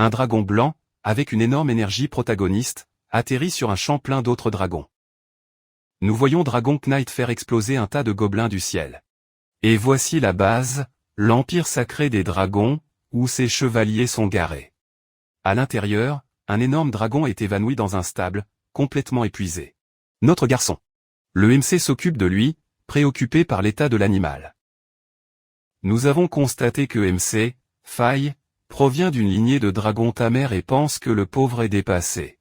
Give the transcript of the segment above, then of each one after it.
Un dragon blanc, avec une énorme énergie protagoniste, atterrit sur un champ plein d'autres dragons. Nous voyons Dragon Knight faire exploser un tas de gobelins du ciel. Et voici la base, l'empire sacré des dragons, où ses chevaliers sont garés. À l'intérieur, un énorme dragon est évanoui dans un stable, complètement épuisé. Notre garçon. Le MC s'occupe de lui, préoccupé par l'état de l'animal. Nous avons constaté que MC, Faille, provient d'une lignée de dragons tamers et pense que le pauvre est dépassé.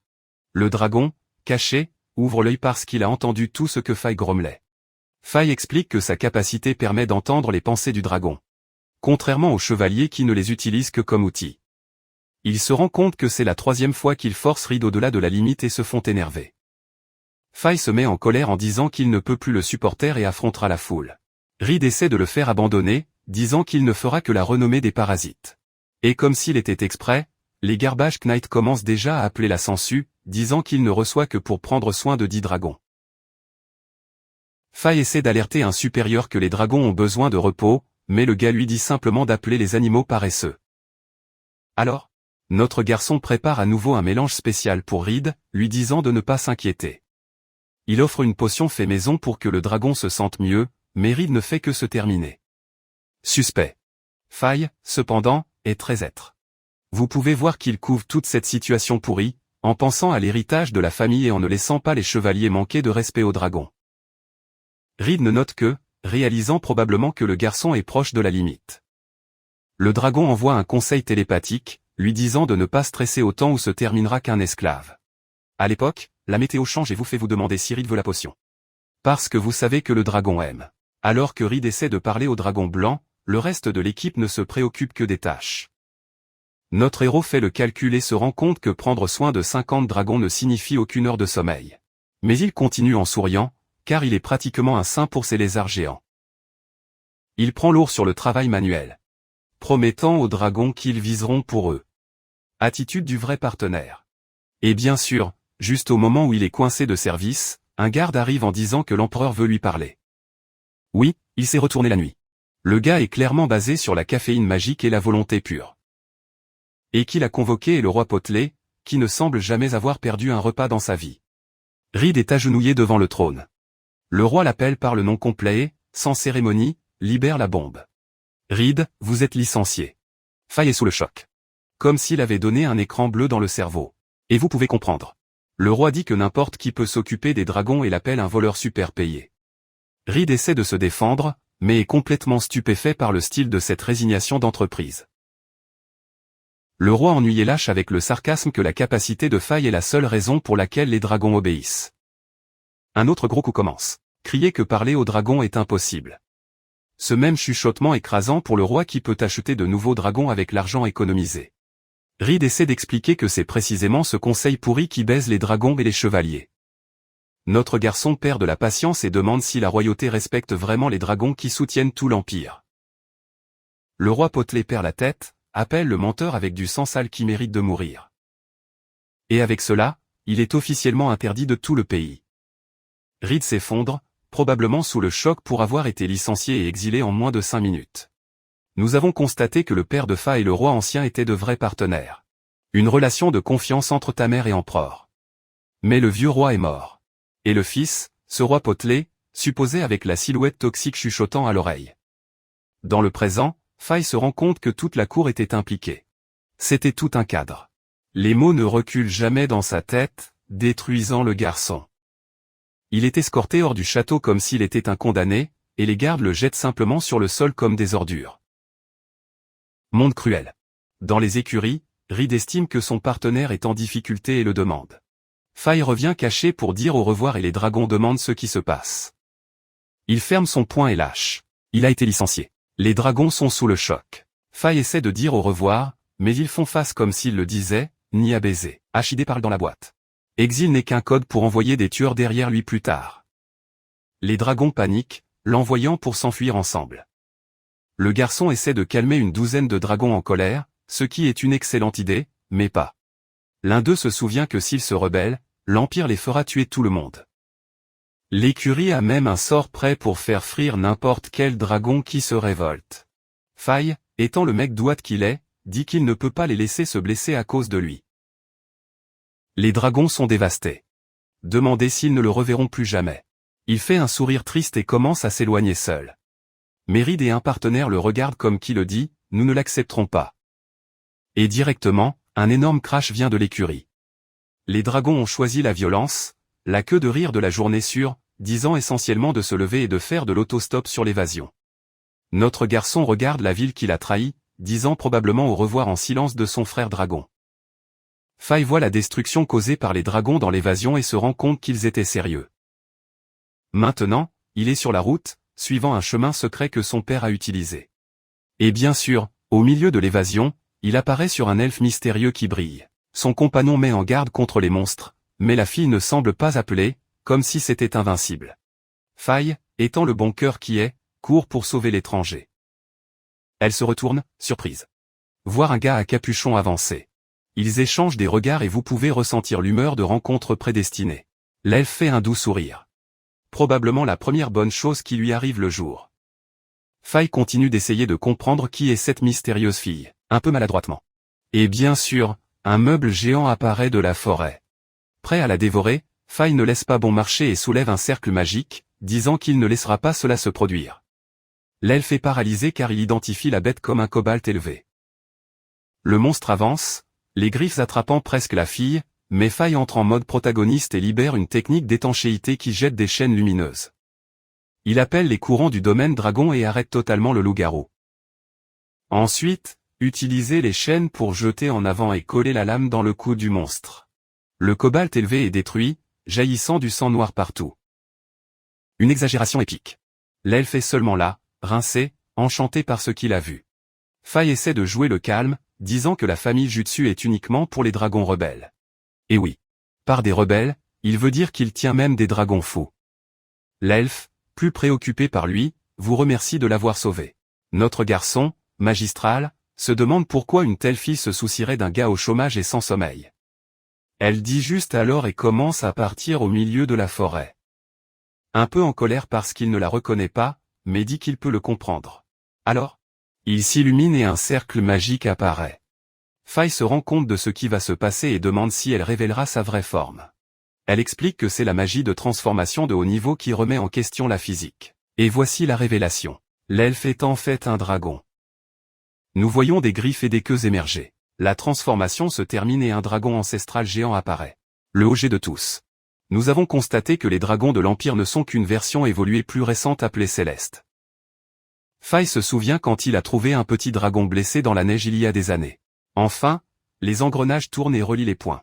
Le dragon, caché, ouvre l'œil parce qu'il a entendu tout ce que Faille grommelait. Faille explique que sa capacité permet d'entendre les pensées du dragon. Contrairement aux chevaliers qui ne les utilisent que comme outil. Il se rend compte que c'est la 3e fois qu'il force Reed au-delà de la limite et se font énerver. Faille se met en colère en disant qu'il ne peut plus le supporter et affrontera la foule. Reed essaie de le faire abandonner, disant qu'il ne fera que la renommée des parasites. Et comme s'il était exprès, les Garbage Knight commencent déjà à appeler la sangsue, disant qu'il ne reçoit que pour prendre soin de 10 dragons. Faille essaie d'alerter un supérieur que les dragons ont besoin de repos, mais le gars lui dit simplement d'appeler les animaux paresseux. Alors, notre garçon prépare à nouveau un mélange spécial pour Reed, lui disant de ne pas s'inquiéter. Il offre une potion fait maison pour que le dragon se sente mieux, mais Reed ne fait que se terminer. Suspect. Faille, cependant, est très être. Vous pouvez voir qu'il couvre toute cette situation pourrie, en pensant à l'héritage de la famille et en ne laissant pas les chevaliers manquer de respect au dragon. Reed ne note que, réalisant probablement que le garçon est proche de la limite. Le dragon envoie un conseil télépathique, lui disant de ne pas stresser autant ou se terminera qu'un esclave. À l'époque, la météo change et vous fait vous demander si Reed veut la potion. Parce que vous savez que le dragon aime. Alors que Reed essaie de parler au dragon blanc, le reste de l'équipe ne se préoccupe que des tâches. Notre héros fait le calcul et se rend compte que prendre soin de 50 dragons ne signifie aucune heure de sommeil. Mais il continue en souriant, car il est pratiquement un saint pour ces lézards géants. Il prend lourd sur le travail manuel, promettant aux dragons qu'ils viseront pour eux. Attitude du vrai partenaire. Et bien sûr, juste au moment où il est coincé de service, un garde arrive en disant que l'empereur veut lui parler. Oui, il s'est retourné la nuit. Le gars est clairement basé sur la caféine magique et la volonté pure. Et qui l'a convoqué est le roi Potelé, qui ne semble jamais avoir perdu un repas dans sa vie. Reed est agenouillé devant le trône. Le roi l'appelle par le nom complet et, sans cérémonie, libère la bombe. Reed, vous êtes licencié. Faille est sous le choc. Comme s'il avait donné un écran bleu dans le cerveau. Et vous pouvez comprendre. Le roi dit que n'importe qui peut s'occuper des dragons et l'appelle un voleur super payé. Reed essaie de se défendre, mais est complètement stupéfait par le style de cette résignation d'entreprise. Le roi ennuyé lâche avec le sarcasme que la capacité de Faille est la seule raison pour laquelle les dragons obéissent. Un autre gros coup commence. Crier que parler aux dragons est impossible. Ce même chuchotement écrasant pour le roi qui peut acheter de nouveaux dragons avec l'argent économisé. Reed essaie d'expliquer que c'est précisément ce conseil pourri qui baise les dragons et les chevaliers. Notre garçon perd de la patience et demande si la royauté respecte vraiment les dragons qui soutiennent tout l'empire. Le roi Potelé perd la tête, appelle le menteur avec du sang sale qui mérite de mourir. Et avec cela, il est officiellement interdit de tout le pays. Reed s'effondre, probablement sous le choc pour avoir été licencié et exilé en moins de 5 minutes. Nous avons constaté que le père de Faille et le roi ancien étaient de vrais partenaires. Une relation de confiance entre ta mère et empereur. Mais le vieux roi est mort. Et le fils, ce roi Potelé, supposé avec la silhouette toxique chuchotant à l'oreille. Dans le présent, Faille se rend compte que toute la cour était impliquée. C'était tout un cadre. Les mots ne reculent jamais dans sa tête, détruisant le garçon. Il est escorté hors du château comme s'il était un condamné, et les gardes le jettent simplement sur le sol comme des ordures. Monde cruel. Dans les écuries, Reed estime que son partenaire est en difficulté et le demande. Faille revient caché pour dire au revoir et les dragons demandent ce qui se passe. Il ferme son poing et lâche. Il a été licencié. Les dragons sont sous le choc. Faille essaie de dire au revoir, mais ils font face comme s'il le disait, ni à baiser. Hid parle dans la boîte. Exil n'est qu'un code pour envoyer des tueurs derrière lui plus tard. Les dragons paniquent, l'envoyant pour s'enfuir ensemble. Le garçon essaie de calmer une douzaine de dragons en colère, ce qui est une excellente idée, mais pas. L'un d'eux se souvient que s'ils se rebellent, l'Empire les fera tuer tout le monde. L'écurie a même un sort prêt pour faire frire n'importe quel dragon qui se révolte. Faille, étant le mec douate qu'il est, dit qu'il ne peut pas les laisser se blesser à cause de lui. Les dragons sont dévastés. Demandez s'ils ne le reverront plus jamais. Il fait un sourire triste et commence à s'éloigner seul. Mais Reed et un partenaire le regardent comme qui le dit, nous ne l'accepterons pas. Et directement, un énorme crash vient de l'écurie. Les dragons ont choisi la violence, la queue de rire de la journée disant essentiellement de se lever et de faire de l'autostop sur l'évasion. Notre garçon regarde la ville qu'il a trahie, disant probablement au revoir en silence de son frère dragon. Faye voit la destruction causée par les dragons dans l'évasion et se rend compte qu'ils étaient sérieux. Maintenant, il est sur la route, suivant un chemin secret que son père a utilisé. Et bien sûr, au milieu de l'évasion, il apparaît sur un elfe mystérieux qui brille. Son compagnon met en garde contre les monstres, mais la fille ne semble pas appeler, comme si c'était invincible. Faye, étant le bon cœur qui est, court pour sauver l'étranger. Elle se retourne, surprise. Voir un gars à capuchon avancer. Ils échangent des regards et vous pouvez ressentir l'humeur de rencontre prédestinée. L'elfe fait un doux sourire. Probablement la première bonne chose qui lui arrive le jour. Faye continue d'essayer de comprendre qui est cette mystérieuse fille, un peu maladroitement. Et bien sûr, un meuble géant apparaît de la forêt. Prêt à la dévorer, Faye ne laisse pas bon marcher et soulève un cercle magique, disant qu'il ne laissera pas cela se produire. L'elfe est paralysé car il identifie la bête comme un cobalt élevé. Le monstre avance, les griffes attrapant presque la fille, mais Faye entre en mode protagoniste et libère une technique d'étanchéité qui jette des chaînes lumineuses. Il appelle les courants du domaine dragon et arrête totalement le loup-garou. Ensuite, utilisez les chaînes pour jeter en avant et coller la lame dans le cou du monstre. Le cobalt élevé est détruit, jaillissant du sang noir partout. Une exagération épique. L'elfe est seulement là, rincé, enchanté par ce qu'il a vu. Faye essaie de jouer le calme, disant que la famille Jutsu est uniquement pour les dragons rebelles. Et oui. Par des rebelles, il veut dire qu'il tient même des dragons fous. L'elfe, plus préoccupé par lui, vous remercie de l'avoir sauvé. Notre garçon, magistral, se demande pourquoi une telle fille se soucierait d'un gars au chômage et sans sommeil. Elle dit juste alors et commence à partir au milieu de la forêt. Un peu en colère parce qu'il ne la reconnaît pas, mais dit qu'il peut le comprendre. Alors, il s'illumine et un cercle magique apparaît. Faye se rend compte de ce qui va se passer et demande si elle révélera sa vraie forme. Elle explique que c'est la magie de transformation de haut niveau qui remet en question la physique. Et voici la révélation. L'elfe est en fait un dragon. Nous voyons des griffes et des queues émerger. La transformation se termine et un dragon ancestral géant apparaît. Le OG de tous. Nous avons constaté que les dragons de l'Empire ne sont qu'une version évoluée plus récente appelée Céleste. Faye se souvient quand il a trouvé un petit dragon blessé dans la neige il y a des années. Enfin, les engrenages tournent et relient les points.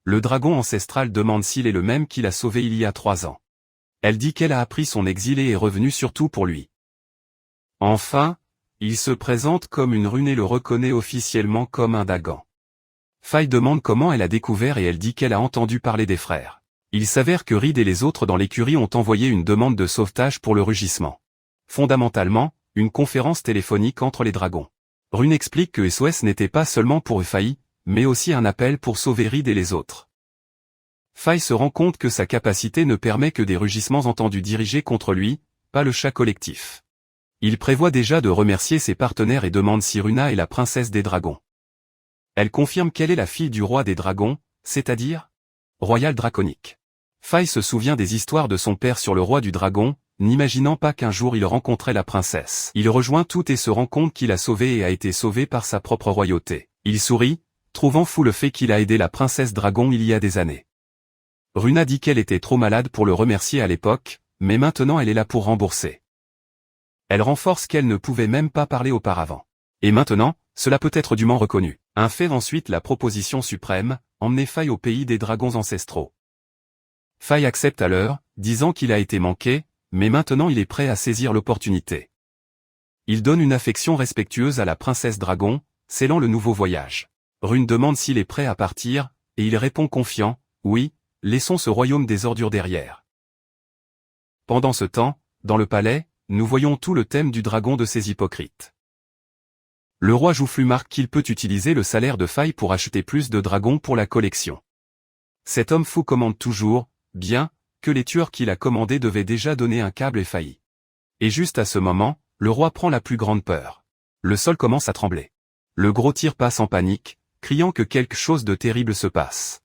Le dragon ancestral demande s'il est le même qu'il a sauvé il y a 3 ans. Elle dit qu'elle a appris son exil et est revenue surtout pour lui. Enfin, il se présente comme une rune et le reconnaît officiellement comme un Dagan. Faye demande comment elle a découvert et elle dit qu'elle a entendu parler des frères. Il s'avère que Reed et les autres dans l'écurie ont envoyé une demande de sauvetage pour le rugissement. Fondamentalement, une conférence téléphonique entre les dragons. Rune explique que SOS n'était pas seulement pour Faye, mais aussi un appel pour sauver Reed et les autres. Faye se rend compte que sa capacité ne permet que des rugissements entendus dirigés contre lui, pas le chat collectif. Il prévoit déjà de remercier ses partenaires et demande si Runa est la princesse des dragons. Elle confirme qu'elle est la fille du roi des dragons, c'est-à-dire royal draconique. Faye se souvient des histoires de son père sur le roi du dragon, n'imaginant pas qu'un jour il rencontrait la princesse. Il rejoint tout et se rend compte qu'il a sauvé et a été sauvé par sa propre royauté. Il sourit, trouvant fou le fait qu'il a aidé la princesse dragon il y a des années. Runa dit qu'elle était trop malade pour le remercier à l'époque, mais maintenant elle est là pour rembourser. Elle renforce qu'elle ne pouvait même pas parler auparavant. Et maintenant, cela peut être dûment reconnu. Fait ensuite la proposition suprême, emmener Faye au pays des dragons ancestraux. Faye accepte alors, disant qu'il a été manqué, mais maintenant il est prêt à saisir l'opportunité. Il donne une affection respectueuse à la princesse dragon, scellant le nouveau voyage. Rune demande s'il est prêt à partir, et il répond confiant, oui, laissons ce royaume des ordures derrière. Pendant ce temps, dans le palais, nous voyons tout le thème du dragon de ces hypocrites. Le roi Joufflu marque qu'il peut utiliser le salaire de Faye pour acheter plus de dragons pour la collection. Cet homme fou commande toujours, bien, que les tueurs qu'il a commandés devaient déjà donner un câble et failli. Et juste à ce moment, le roi prend la plus grande peur. Le sol commence à trembler. Le gros tir passe en panique, criant que quelque chose de terrible se passe.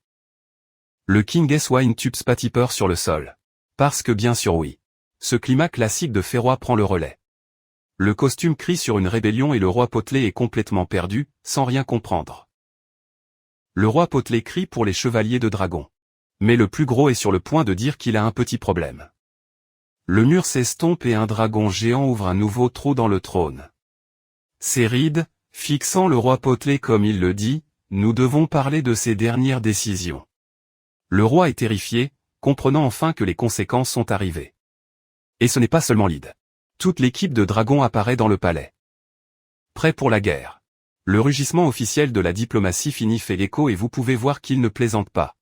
Le King S-Wine tube Spatiper sur le sol. Parce que bien sûr oui. Ce climat classique de Férois prend le relais. Le costume crie sur une rébellion et le roi Potelé est complètement perdu, sans rien comprendre. Le roi Potelé crie pour les chevaliers de dragon. Mais le plus gros est sur le point de dire qu'il a un petit problème. Le mur s'estompe et un dragon géant ouvre un nouveau trou dans le trône. C'est Reed, fixant le roi Potelé comme il le dit, nous devons parler de ses dernières décisions. Le roi est terrifié, comprenant enfin que les conséquences sont arrivées. Et ce n'est pas seulement Reed. Toute l'équipe de dragons apparaît dans le palais. Prêt pour la guerre. Le rugissement officiel de la diplomatie finit fait l'écho et vous pouvez voir qu'il ne plaisante pas.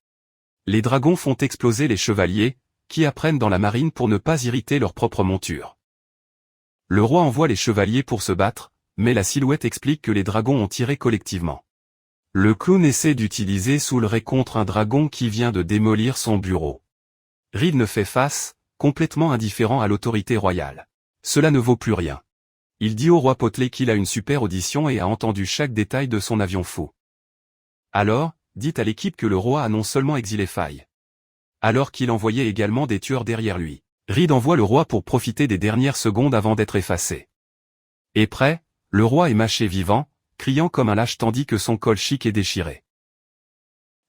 Les dragons font exploser les chevaliers, qui apprennent dans la marine pour ne pas irriter leur propre monture. Le roi envoie les chevaliers pour se battre, mais la silhouette explique que les dragons ont tiré collectivement. Le clown essaie d'utiliser Soulray contre un dragon qui vient de démolir son bureau. Reed ne fait face, complètement indifférent à l'autorité royale. Cela ne vaut plus rien. Il dit au roi Potelé qu'il a une super audition et a entendu chaque détail de son avion fou. Alors, dites à l'équipe que le roi a non seulement exilé Faye. Alors qu'il envoyait également des tueurs derrière lui. Reed envoie le roi pour profiter des dernières secondes avant d'être effacé. Et prêt, le roi est mâché vivant, criant comme un lâche tandis que son col chic est déchiré.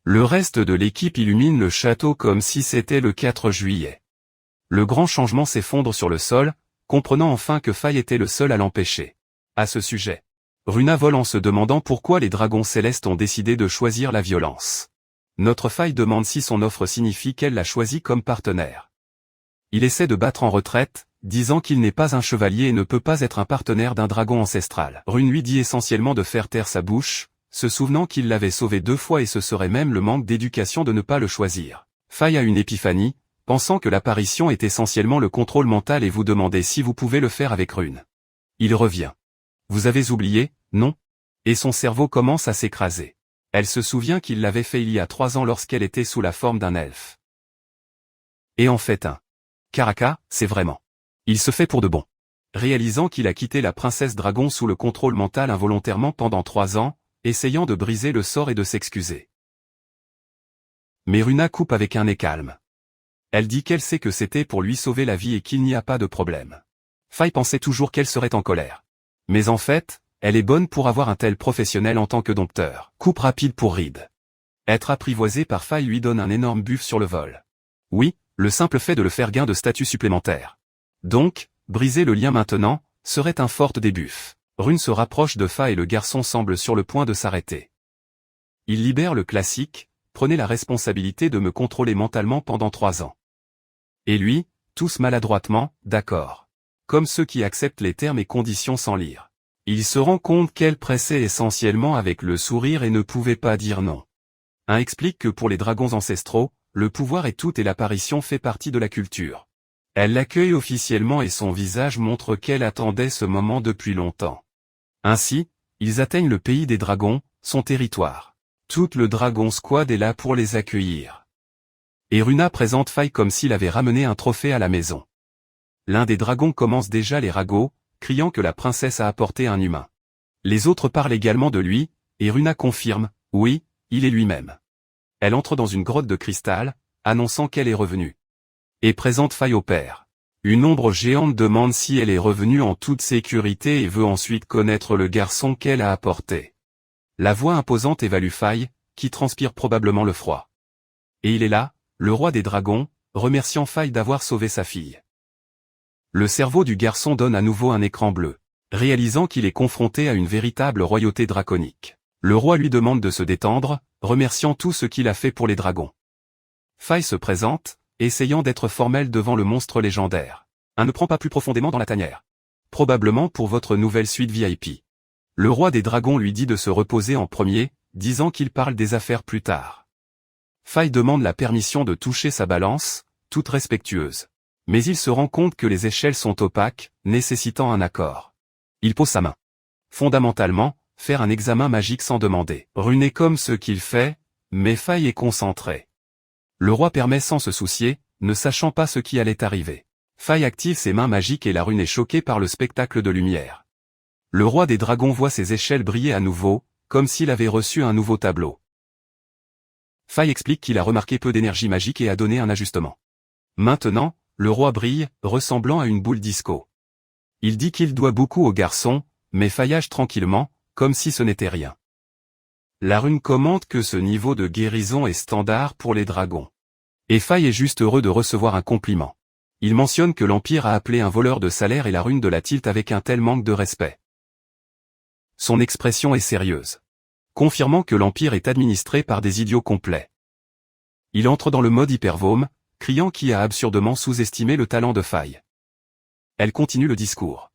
Le reste de l'équipe illumine le château comme si c'était le 4 juillet. Le grand changement s'effondre sur le sol, comprenant enfin que Faye était le seul à l'empêcher. À ce sujet, Runa vole en se demandant pourquoi les dragons célestes ont décidé de choisir la violence. Notre Faye demande si son offre signifie qu'elle l'a choisi comme partenaire. Il essaie de battre en retraite, disant qu'il n'est pas un chevalier et ne peut pas être un partenaire d'un dragon ancestral. Rune lui dit essentiellement de faire taire sa bouche, se souvenant qu'il l'avait sauvé 2 fois et ce serait même le manque d'éducation de ne pas le choisir. Faye a une épiphanie, pensant que l'apparition est essentiellement le contrôle mental et vous demandez si vous pouvez le faire avec Rune. Il revient. Vous avez oublié, non? Et son cerveau commence à s'écraser. Elle se souvient qu'il l'avait fait il y a 3 ans lorsqu'elle était sous la forme d'un elfe. Et en fait un. Karaka, c'est vraiment. Il se fait pour de bon. Réalisant qu'il a quitté la princesse dragon sous le contrôle mental involontairement pendant 3 ans, essayant de briser le sort et de s'excuser. Mais Runa coupe avec un nez calme. Elle dit qu'elle sait que c'était pour lui sauver la vie et qu'il n'y a pas de problème. Faye pensait toujours qu'elle serait en colère. Mais en fait, elle est bonne pour avoir un tel professionnel en tant que dompteur. Coupe rapide pour Reed. Être apprivoisé par Faye lui donne un énorme buff sur le vol. Oui, le simple fait de le faire gain de statut supplémentaire. Donc, briser le lien maintenant, serait un fort débuff. Rune se rapproche de Faye et le garçon semble sur le point de s'arrêter. Il libère le classique, prenez la responsabilité de me contrôler mentalement pendant 3 ans. Et lui, tous maladroitement, d'accord. Comme ceux qui acceptent les termes et conditions sans lire. Il se rend compte qu'elle pressait essentiellement avec le sourire et ne pouvait pas dire non. Un explique que pour les dragons ancestraux, le pouvoir est tout et l'apparition fait partie de la culture. Elle l'accueille officiellement et son visage montre qu'elle attendait ce moment depuis longtemps. Ainsi, ils atteignent le pays des dragons, son territoire. Tout le Dragon Squad est là pour les accueillir. Et Runa présente Faye comme s'il avait ramené un trophée à la maison. L'un des dragons commence déjà les ragots, criant que la princesse a apporté un humain. Les autres parlent également de lui, et Runa confirme, oui, il est lui-même. Elle entre dans une grotte de cristal, annonçant qu'elle est revenue. Et présente Faye au père. Une ombre géante demande si elle est revenue en toute sécurité et veut ensuite connaître le garçon qu'elle a apporté. La voix imposante évalue Faye, qui transpire probablement le froid. Et il est là, le roi des dragons, remerciant Faye d'avoir sauvé sa fille. Le cerveau du garçon donne à nouveau un écran bleu, réalisant qu'il est confronté à une véritable royauté draconique. Le roi lui demande de se détendre, remerciant tout ce qu'il a fait pour les dragons. Faye se présente, essayant d'être formelle devant le monstre légendaire. Ne prend pas plus profondément dans la tanière. Probablement pour votre nouvelle suite VIP. Le roi des dragons lui dit de se reposer en premier, disant qu'il parle des affaires plus tard. Faye demande la permission de toucher sa balance, toute respectueuse. Mais il se rend compte que les échelles sont opaques, nécessitant un accord. Il pose sa main. Fondamentalement, faire un examen magique sans demander. Rune est comme ce qu'il fait, mais Faye est concentré. Le roi permet sans se soucier, ne sachant pas ce qui allait arriver. Faye active ses mains magiques et la rune est choquée par le spectacle de lumière. Le roi des dragons voit ses échelles briller à nouveau, comme s'il avait reçu un nouveau tableau. Faye explique qu'il a remarqué peu d'énergie magique et a donné un ajustement. Maintenant, le roi brille, ressemblant à une boule disco. Il dit qu'il doit beaucoup au garçon, mais faillage tranquillement, comme si ce n'était rien. La rune commente que ce niveau de guérison est standard pour les dragons. Et Faye est juste heureux de recevoir un compliment. Il mentionne que l'Empire a appelé un voleur de salaire et la rune de la tilt avec un tel manque de respect. Son expression est sérieuse, confirmant que l'Empire est administré par des idiots complets. Il entre dans le mode hypervôme, criant qui a absurdement sous-estimé le talent de Faye. Elle continue le discours.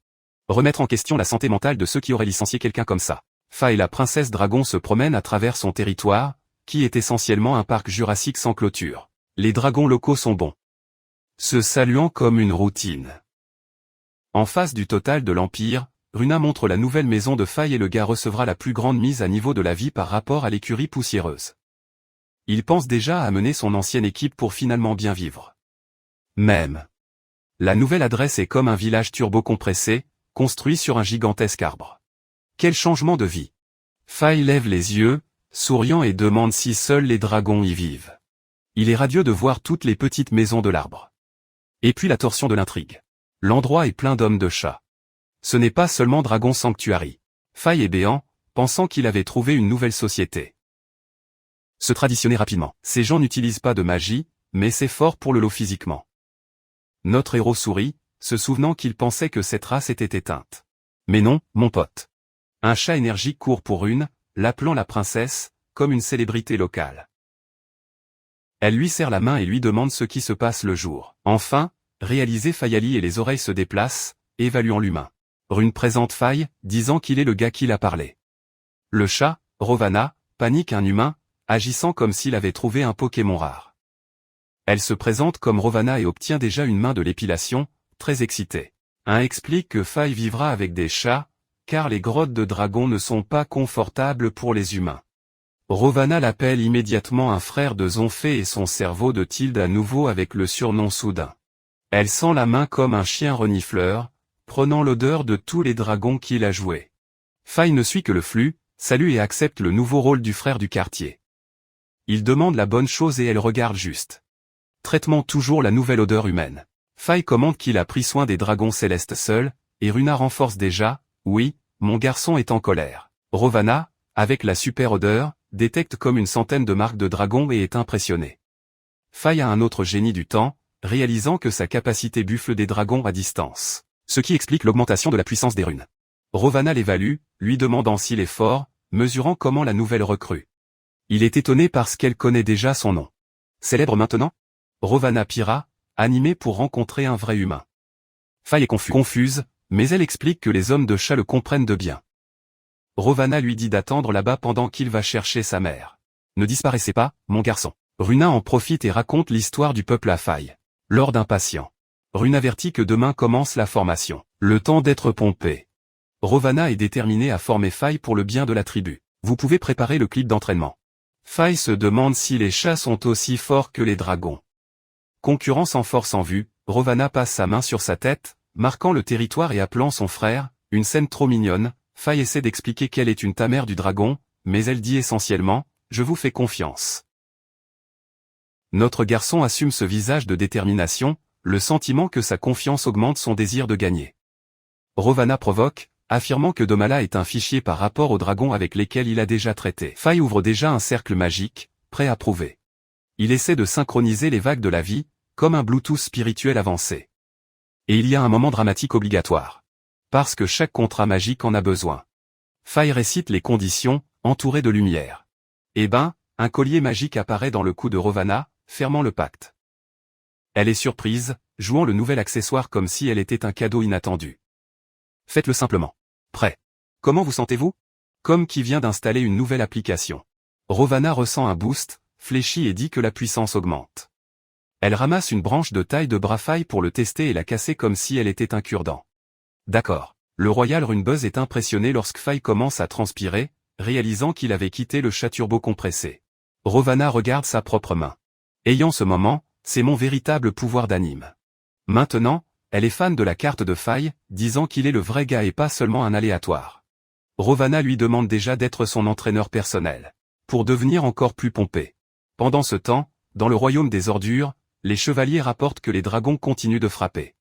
Remettre en question la santé mentale de ceux qui auraient licencié quelqu'un comme ça. Faye la princesse dragon se promène à travers son territoire, qui est essentiellement un parc jurassique sans clôture. Les dragons locaux sont bons, se saluant comme une routine. En face du total de l'Empire, Runa montre la nouvelle maison de Faye et le gars recevra la plus grande mise à niveau de la vie par rapport à l'écurie poussiéreuse. Il pense déjà à amener son ancienne équipe pour finalement bien vivre. Même. La nouvelle adresse est comme un village turbo-compressé, construit sur un gigantesque arbre. Quel changement de vie! Faye lève les yeux, souriant et demande si seuls les dragons y vivent. Il est radieux de voir toutes les petites maisons de l'arbre. Et puis la torsion de l'intrigue. L'endroit est plein d'hommes de chats. Ce n'est pas seulement Dragon Sanctuary. Faye est béant, pensant qu'il avait trouvé une nouvelle société. Se traditionner rapidement. Ces gens n'utilisent pas de magie, mais c'est fort pour le lot physiquement. Notre héros sourit, se souvenant qu'il pensait que cette race était éteinte. Mais non, mon pote. Un chat énergique court pour l'appelant la princesse, comme une célébrité locale. Elle lui serre la main et lui demande ce qui se passe le jour. Enfin, réalisé Fayali et les oreilles se déplacent, évaluant l'humain. Rune présente Faye, disant qu'il est le gars qui l'a parlé. Le chat, Rovana, panique un humain, agissant comme s'il avait trouvé un Pokémon rare. Elle se présente comme Rovana et obtient déjà une main de l'épilation, très excitée. Un explique que Faye vivra avec des chats, car les grottes de dragons ne sont pas confortables pour les humains. Rovana l'appelle immédiatement un frère de Zonfei et son cerveau de tilde à nouveau avec le surnom soudain. Elle sent la main comme un chien renifleur, prenant l'odeur de tous les dragons qu'il a joués. Faye ne suit que le flux, salue et accepte le nouveau rôle du frère du quartier. Il demande la bonne chose et elle regarde juste. Traitement toujours la nouvelle odeur humaine. Faye commente qu'il a pris soin des dragons célestes seuls, et Runa renforce déjà, oui, mon garçon est en colère. Rovana, avec la super odeur, détecte comme une centaine de marques de dragons et est impressionné. Faye a un autre génie du temps, réalisant que sa capacité buffle des dragons à distance. Ce qui explique l'augmentation de la puissance des runes. Rovana l'évalue, lui demandant s'il est fort, mesurant comment la nouvelle recrue. Il est étonné parce qu'elle connaît déjà son nom. Célèbre maintenant? Rovana pira, animée pour rencontrer un vrai humain. Faye est confuse, mais elle explique que les hommes de chat le comprennent de bien. Rovana lui dit d'attendre là-bas pendant qu'il va chercher sa mère. Ne disparaissez pas, mon garçon. Runa en profite et raconte l'histoire du peuple à Faye. Lors d'un patient. Rune avertit que demain commence la formation. Le temps d'être pompé. Rovana est déterminée à former Faye pour le bien de la tribu. Vous pouvez préparer le clip d'entraînement. Faye se demande si les chats sont aussi forts que les dragons. Concurrence en force en vue, Rovana passe sa main sur sa tête, marquant le territoire et appelant son frère, une scène trop mignonne. Faye essaie d'expliquer qu'elle est une tamère du dragon, mais elle dit essentiellement, je vous fais confiance. Notre garçon assume ce visage de détermination, le sentiment que sa confiance augmente son désir de gagner. Rovana provoque, affirmant que Domala est un fichier par rapport aux dragons avec lesquels il a déjà traité. Faye ouvre déjà un cercle magique, prêt à prouver. Il essaie de synchroniser les vagues de la vie, comme un Bluetooth spirituel avancé. Et il y a un moment dramatique obligatoire. Parce que chaque contrat magique en a besoin. Faye récite les conditions, entouré de lumière. Eh ben, un collier magique apparaît dans le cou de Rovana, fermant le pacte. Elle est surprise, jouant le nouvel accessoire comme si elle était un cadeau inattendu. Faites-le simplement. Prêt. Comment vous sentez-vous? Comme qui vient d'installer une nouvelle application. Rovana ressent un boost, fléchit et dit que la puissance augmente. Elle ramasse une branche de taille de bras Faye pour le tester et la casser comme si elle était un cure-dent. D'accord. Le Royal Runebuzz est impressionné lorsque Faye commence à transpirer, réalisant qu'il avait quitté le chat turbo compressé. Rovana regarde sa propre main. Ayant ce moment, c'est mon véritable pouvoir d'anime. Maintenant, elle est fan de la carte de Faye, disant qu'il est le vrai gars et pas seulement un aléatoire. Rovana lui demande déjà d'être son entraîneur personnel, pour devenir encore plus pompé. Pendant ce temps, dans le royaume des ordures, les chevaliers rapportent que les dragons continuent de frapper.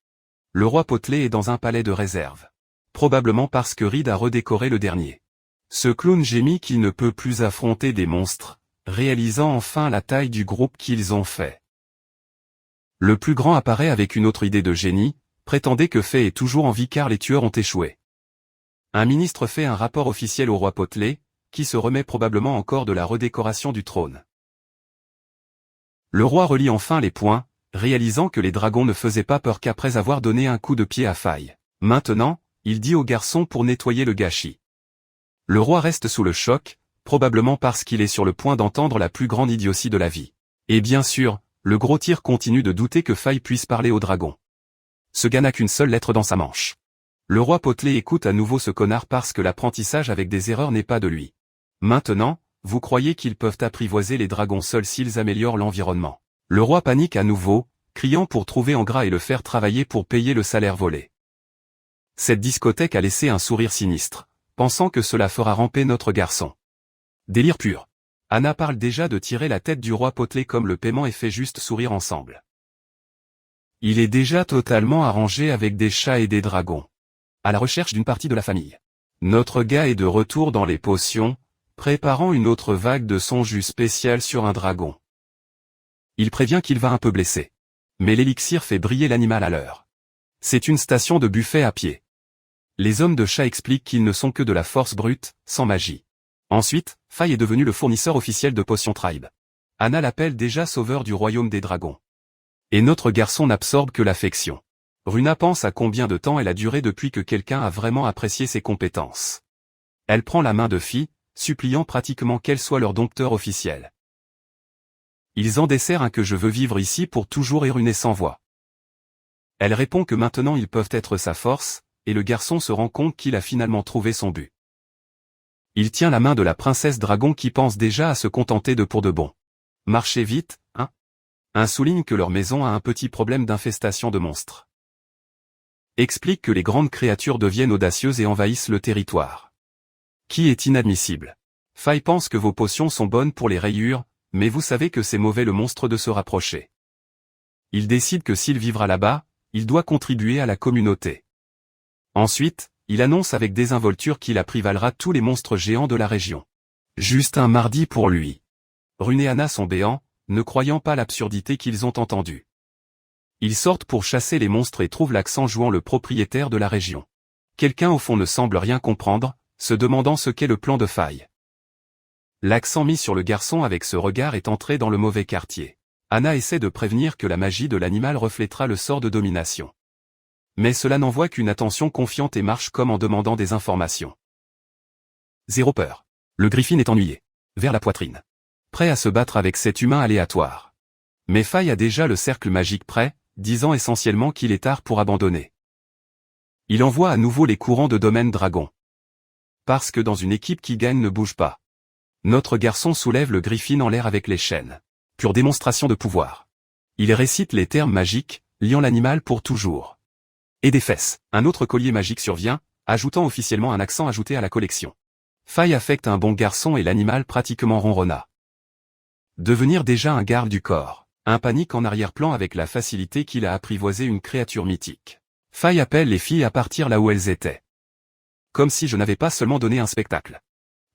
Le roi Potelé est dans un palais de réserve. Probablement parce que Reed a redécoré le dernier. Ce clown gémit qu'il ne peut plus affronter des monstres, réalisant enfin la taille du groupe qu'ils ont fait. Le plus grand apparaît avec une autre idée de génie, prétendez que Faye est toujours en vie car les tueurs ont échoué. Un ministre fait un rapport officiel au roi Potelé, qui se remet probablement encore de la redécoration du trône. Le roi relie enfin les points, réalisant que les dragons ne faisaient pas peur qu'après avoir donné un coup de pied à Faye. Maintenant, il dit au garçon pour nettoyer le gâchis. Le roi reste sous le choc, probablement parce qu'il est sur le point d'entendre la plus grande idiotie de la vie. Et bien sûr, le gros tir continue de douter que Faye puisse parler au dragon. Ce gars n'a qu'une seule lettre dans sa manche. Le roi Potelé écoute à nouveau ce connard parce que l'apprentissage avec des erreurs n'est pas de lui. Maintenant, vous croyez qu'ils peuvent apprivoiser les dragons seuls s'ils améliorent l'environnement. Le roi panique à nouveau, criant pour trouver en gras et le faire travailler pour payer le salaire volé. Cette discothèque a laissé un sourire sinistre, pensant que cela fera ramper notre garçon. Délire pur. Anna parle déjà de tirer la tête du roi Potelé comme le paiement et fait juste sourire ensemble. Il est déjà totalement arrangé avec des chats et des dragons. À la recherche d'une partie de la famille. Notre gars est de retour dans les potions, préparant une autre vague de son jus spécial sur un dragon. Il prévient qu'il va un peu blessé. Mais l'élixir fait briller l'animal à l'heure. C'est une station de buffet à pied. Les hommes de chat expliquent qu'ils ne sont que de la force brute, sans magie. Ensuite, Faye est devenu le fournisseur officiel de potions Tribe. Anna l'appelle déjà sauveur du royaume des dragons. Et notre garçon n'absorbe que l'affection. Runa pense à combien de temps elle a duré depuis que quelqu'un a vraiment apprécié ses compétences. Elle prend la main de Fi, suppliant pratiquement qu'elle soit leur dompteur officiel. Ils en desserrent un que je veux vivre ici pour toujours et Runé s'envoie. Elle répond que maintenant ils peuvent être sa force, et le garçon se rend compte qu'il a finalement trouvé son but. Il tient la main de la princesse dragon qui pense déjà à se contenter de pour de bon. Marchez vite, hein? Un souligne que leur maison a un petit problème d'infestation de monstres. Explique que les grandes créatures deviennent audacieuses et envahissent le territoire. Qui est inadmissible. Faye pense que vos potions sont bonnes pour les rayures, mais vous savez que c'est mauvais le monstre de se rapprocher. Il décide que s'il vivra là-bas, il doit contribuer à la communauté. Ensuite, il annonce avec désinvolture qu'il apprivalera tous les monstres géants de la région. Juste un mardi pour lui. Rune et Anna sont béants, ne croyant pas l'absurdité qu'ils ont entendue. Ils sortent pour chasser les monstres et trouvent l'accent jouant le propriétaire de la région. Quelqu'un au fond ne semble rien comprendre, se demandant ce qu'est le plan de Faye. L'accent mis sur le garçon avec ce regard est entré dans le mauvais quartier. Anna essaie de prévenir que la magie de l'animal reflètera le sort de domination. Mais cela n'envoie qu'une attention confiante et marche comme en demandant des informations. Zéro peur. Le Griffin est ennuyé. Vers la poitrine. Prêt à se battre avec cet humain aléatoire. Mais Faye a déjà le cercle magique prêt, disant essentiellement qu'il est tard pour abandonner. Il envoie à nouveau les courants de domaine dragon. Parce que dans une équipe qui gagne ne bouge pas. Notre garçon soulève le Griffin en l'air avec les chaînes. Pure démonstration de pouvoir. Il récite les termes magiques, liant l'animal pour toujours. Et des fesses. Un autre collier magique survient, ajoutant officiellement un accent ajouté à la collection. Faye affecte un bon garçon et l'animal pratiquement ronronna. Devenir déjà un garde du corps. Un panique en arrière-plan avec la facilité qu'il a apprivoisé une créature mythique. Faye appelle les filles à partir là où elles étaient. Comme si je n'avais pas seulement donné un spectacle.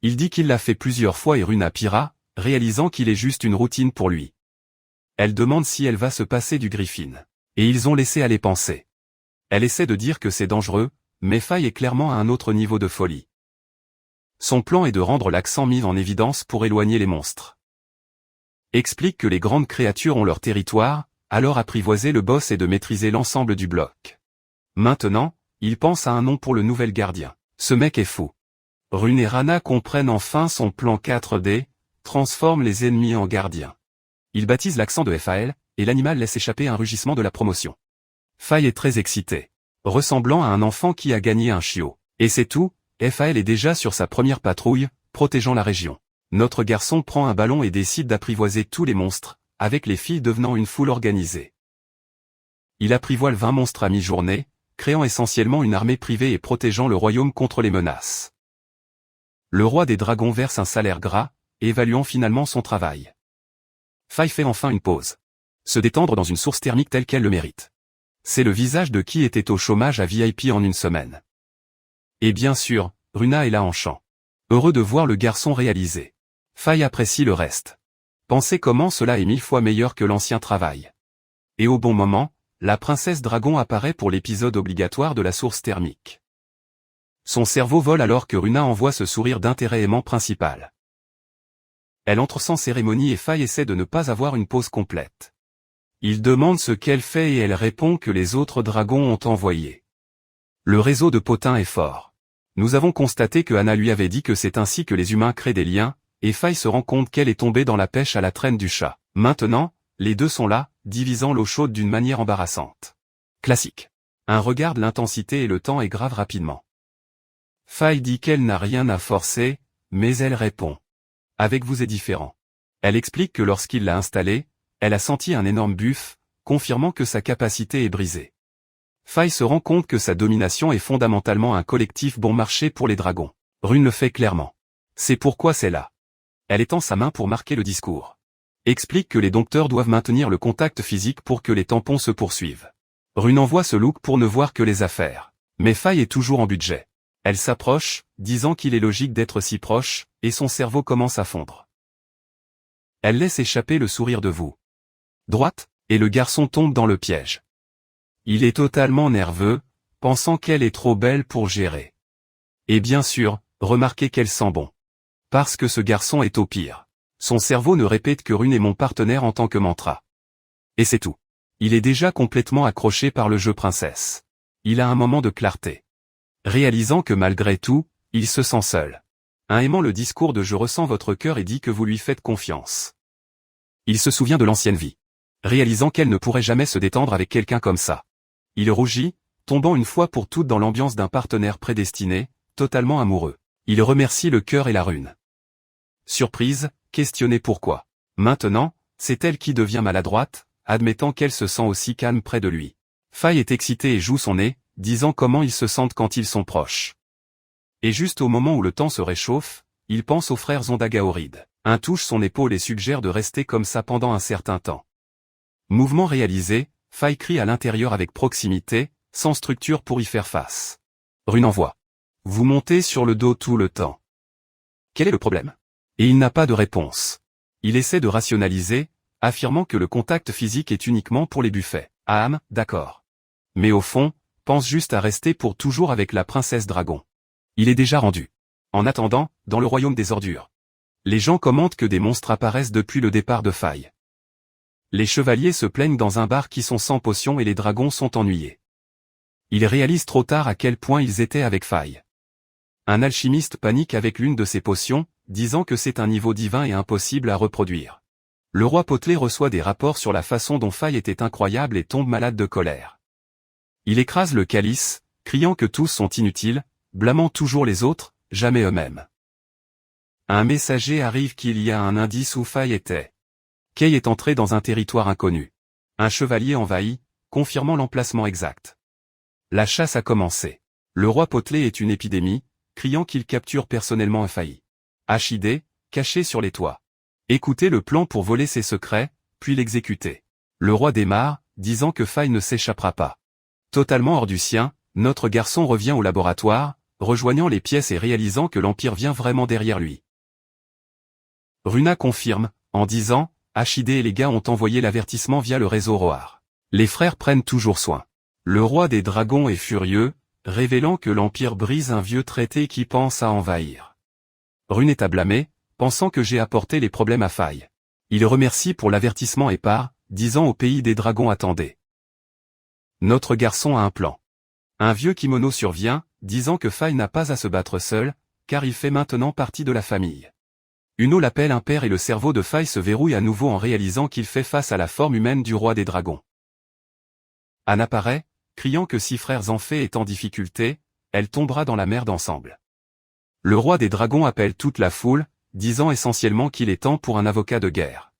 Il dit qu'il l'a fait plusieurs fois et Runa pira, réalisant qu'il est juste une routine pour lui. Elle demande si elle va se passer du Griffin. Et ils ont laissé aller penser. Elle essaie de dire que c'est dangereux, mais Faye est clairement à un autre niveau de folie. Son plan est de rendre l'accent mis en évidence pour éloigner les monstres. Explique que les grandes créatures ont leur territoire, alors apprivoiser le boss et de maîtriser l'ensemble du bloc. Maintenant, il pense à un nom pour le nouvel gardien. Ce mec est fou. Rune et Rana comprennent enfin son plan 4D, transforme les ennemis en gardiens. Il baptise l'accent de FAL, et l'animal laisse échapper un rugissement de la promotion. Faye est très excité, ressemblant à un enfant qui a gagné un chiot. Et c'est tout, FAL est déjà sur sa première patrouille, protégeant la région. Notre garçon prend un ballon et décide d'apprivoiser tous les monstres, avec les filles devenant une foule organisée. Il apprivoile 20 monstres à mi-journée, créant essentiellement une armée privée et protégeant le royaume contre les menaces. Le roi des dragons verse un salaire gras, évaluant finalement son travail. Faye fait enfin une pause. Se détendre dans une source thermique telle qu'elle le mérite. C'est le visage de qui était au chômage à VIP en une semaine. Et bien sûr, Runa est là en chant. Heureux de voir le garçon réalisé. Faye apprécie le reste. Pensez comment cela est 1000 fois meilleur que l'ancien travail. Et au bon moment, la princesse dragon apparaît pour l'épisode obligatoire de la source thermique. Son cerveau vole alors que Runa envoie ce sourire d'intérêt aimant principal. Elle entre sans cérémonie et Faye essaie de ne pas avoir une pause complète. Il demande ce qu'elle fait et elle répond que les autres dragons ont envoyé. Le réseau de potins est fort. Nous avons constaté que Anna lui avait dit que c'est ainsi que les humains créent des liens, et Faye se rend compte qu'elle est tombée dans la pêche à la traîne du chat. Maintenant, les deux sont là, divisant l'eau chaude d'une manière embarrassante. Classique. Un regarde l'intensité et le temps est grave rapidement. Faye dit qu'elle n'a rien à forcer, mais elle répond. Avec vous est différent. Elle explique que lorsqu'il l'a installée, elle a senti un énorme buff, confirmant que sa capacité est brisée. Faye se rend compte que sa domination est fondamentalement un collectif bon marché pour les dragons. Rune le fait clairement. C'est pourquoi c'est là. Elle étend sa main pour marquer le discours. Explique que les dompteurs doivent maintenir le contact physique pour que les tampons se poursuivent. Rune envoie ce look pour ne voir que les affaires. Mais Faye est toujours en budget. Elle s'approche, disant qu'il est logique d'être si proche, et son cerveau commence à fondre. Elle laisse échapper le sourire de vous. Droite, et le garçon tombe dans le piège. Il est totalement nerveux, pensant qu'elle est trop belle pour gérer. Et bien sûr, remarquez qu'elle sent bon. Parce que ce garçon est au pire. Son cerveau ne répète que Rune est mon partenaire en tant que mantra. Et c'est tout. Il est déjà complètement accroché par le jeu princesse. Il a un moment de clarté. Réalisant que malgré tout, il se sent seul. Aimant le discours de « Je ressens votre cœur » et dit que vous lui faites confiance. Il se souvient de l'ancienne vie. Réalisant qu'elle ne pourrait jamais se détendre avec quelqu'un comme ça. Il rougit, tombant une fois pour toutes dans l'ambiance d'un partenaire prédestiné, totalement amoureux. Il remercie le cœur et la rune. Surprise, questionné pourquoi. Maintenant, c'est elle qui devient maladroite, admettant qu'elle se sent aussi calme près de lui. Faye est excitée et joue son nez, disant comment ils se sentent quand ils sont proches. Et juste au moment où le temps se réchauffe, il pense aux frères Ondagaoride. Un touche son épaule et suggère de rester comme ça pendant un certain temps. Mouvement réalisé, Faye crie à l'intérieur avec proximité, sans structure pour y faire face. Rune envoie. Vous montez sur le dos tout le temps. Quel est le problème? Et il n'a pas de réponse. Il essaie de rationaliser, affirmant que le contact physique est uniquement pour les buffets. D'accord. Mais au fond, pense juste à rester pour toujours avec la princesse dragon. Il est déjà rendu. En attendant, dans le royaume des ordures. Les gens commentent que des monstres apparaissent depuis le départ de Faye. Les chevaliers se plaignent dans un bar qui sont sans potions et les dragons sont ennuyés. Ils réalisent trop tard à quel point ils étaient avec Faye. Un alchimiste panique avec l'une de ses potions, disant que c'est un niveau divin et impossible à reproduire. Le roi Potelé reçoit des rapports sur la façon dont Faye était incroyable et tombe malade de colère. Il écrase le calice, criant que tous sont inutiles, blâmant toujours les autres, jamais eux-mêmes. Un messager arrive qu'il y a un indice où Faye était. Kay est entré dans un territoire inconnu. Un chevalier envahit, confirmant l'emplacement exact. La chasse a commencé. Le roi Potelé est une épidémie, criant qu'il capture personnellement un Faye. Hid, caché sur les toits. Écoutez le plan pour voler ses secrets, puis l'exécuter. Le roi démarre, disant que Faye ne s'échappera pas. Totalement hors du sien, notre garçon revient au laboratoire, rejoignant les pièces et réalisant que l'Empire vient vraiment derrière lui. Runa confirme, en disant, Hid et les gars ont envoyé l'avertissement via le réseau Roar. Les frères prennent toujours soin. Le roi des dragons est furieux, révélant que l'Empire brise un vieux traité qui pense à envahir. Rune est à blâmer, pensant que j'ai apporté les problèmes à Faye. Il remercie pour l'avertissement et part, disant au pays des dragons attendez. Notre garçon a un plan. Un vieux kimono survient, disant que Faye n'a pas à se battre seul, car il fait maintenant partie de la famille. Uno l'appelle un père et le cerveau de Faye se verrouille à nouveau en réalisant qu'il fait face à la forme humaine du roi des dragons. Anne apparaît, criant que si frères Enfée est en difficulté, elle tombera dans la merde ensemble. Le roi des dragons appelle toute la foule, disant essentiellement qu'il est temps pour un avocat de guerre.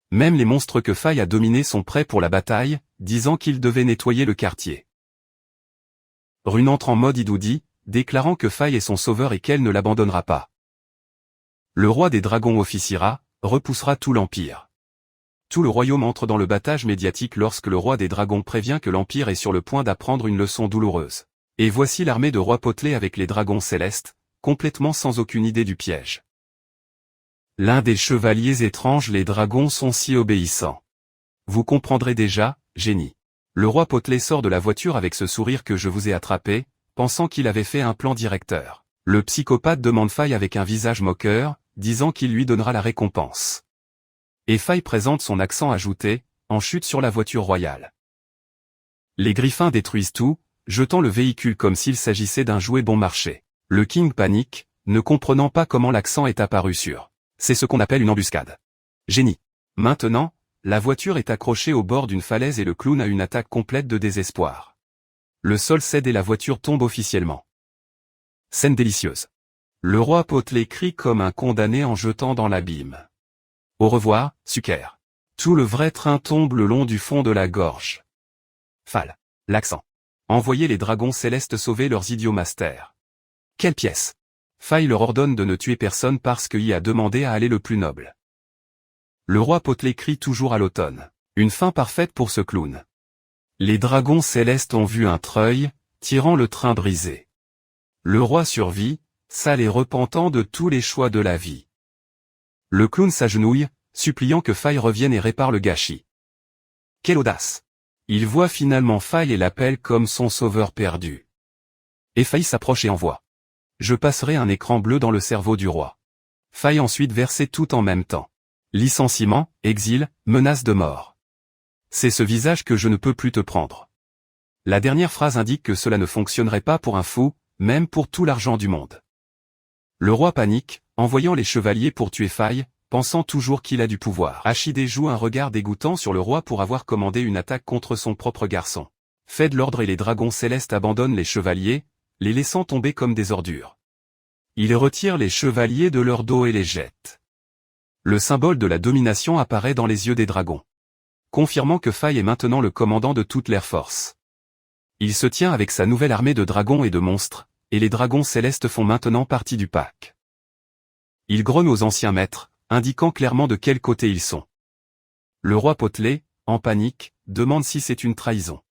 Même les monstres que Faye a dominés sont prêts pour la bataille, disant qu'ils devaient nettoyer le quartier. Rune entre en mode Idoudi, déclarant que Faye est son sauveur et qu'elle ne l'abandonnera pas. Le roi des dragons officiera, repoussera tout l'Empire. Tout le royaume entre dans le battage médiatique lorsque le roi des dragons prévient que l'Empire est sur le point d'apprendre une leçon douloureuse. Et voici l'armée de roi Potelé avec les dragons célestes, complètement sans aucune idée du piège. L'un des chevaliers étranges, les dragons sont si obéissants. Vous comprendrez déjà, génie. Le roi Potelé sort de la voiture avec ce sourire que je vous ai attrapé, pensant qu'il avait fait un plan directeur. Le psychopathe demande Faye avec un visage moqueur, disant qu'il lui donnera la récompense. Et Faye présente son accent ajouté, en chute sur la voiture royale. Les griffins détruisent tout, jetant le véhicule comme s'il s'agissait d'un jouet bon marché. Le King panique, ne comprenant pas comment l'accent est apparu sur. C'est ce qu'on appelle une embuscade. Génie. Maintenant, la voiture est accrochée au bord d'une falaise et le clown a une attaque complète de désespoir. Le sol cède et la voiture tombe officiellement. Scène délicieuse. Le roi Potelé crie comme un condamné en jetant dans l'abîme. Au revoir, Suker. Tout le vrai train tombe le long du fond de la gorge. Fall. L'accent. Envoyez les dragons célestes sauver leurs idiots masters. Quelle pièce. Faye leur ordonne de ne tuer personne parce qu'il a demandé à aller le plus noble. Le roi Potelé crie toujours à l'automne. Une fin parfaite pour ce clown. Les dragons célestes ont vu un treuil, tirant le train brisé. Le roi survit, sale et repentant de tous les choix de la vie. Le clown s'agenouille, suppliant que Faye revienne et répare le gâchis. Quelle audace! Il voit finalement Faye et l'appelle comme son sauveur perdu. Et Faye s'approche et envoie. Je passerai un écran bleu dans le cerveau du roi. Faye ensuite verser tout en même temps. Licenciement, exil, menace de mort. C'est ce visage que je ne peux plus te prendre. La dernière phrase indique que cela ne fonctionnerait pas pour un fou, même pour tout l'argent du monde. Le roi panique, envoyant les chevaliers pour tuer Faye, pensant toujours qu'il a du pouvoir. Achidé joue un regard dégoûtant sur le roi pour avoir commandé une attaque contre son propre garçon. Fait de l'ordre et les dragons célestes abandonnent les chevaliers, les laissant tomber comme des ordures. Il retire les chevaliers de leur dos et les jette. Le symbole de la domination apparaît dans les yeux des dragons. Confirmant que Faye est maintenant le commandant de toute l'Air Force. Il se tient avec sa nouvelle armée de dragons et de monstres, et les dragons célestes font maintenant partie du pack. Il grogne aux anciens maîtres, indiquant clairement de quel côté ils sont. Le roi Potelé, en panique, demande si c'est une trahison.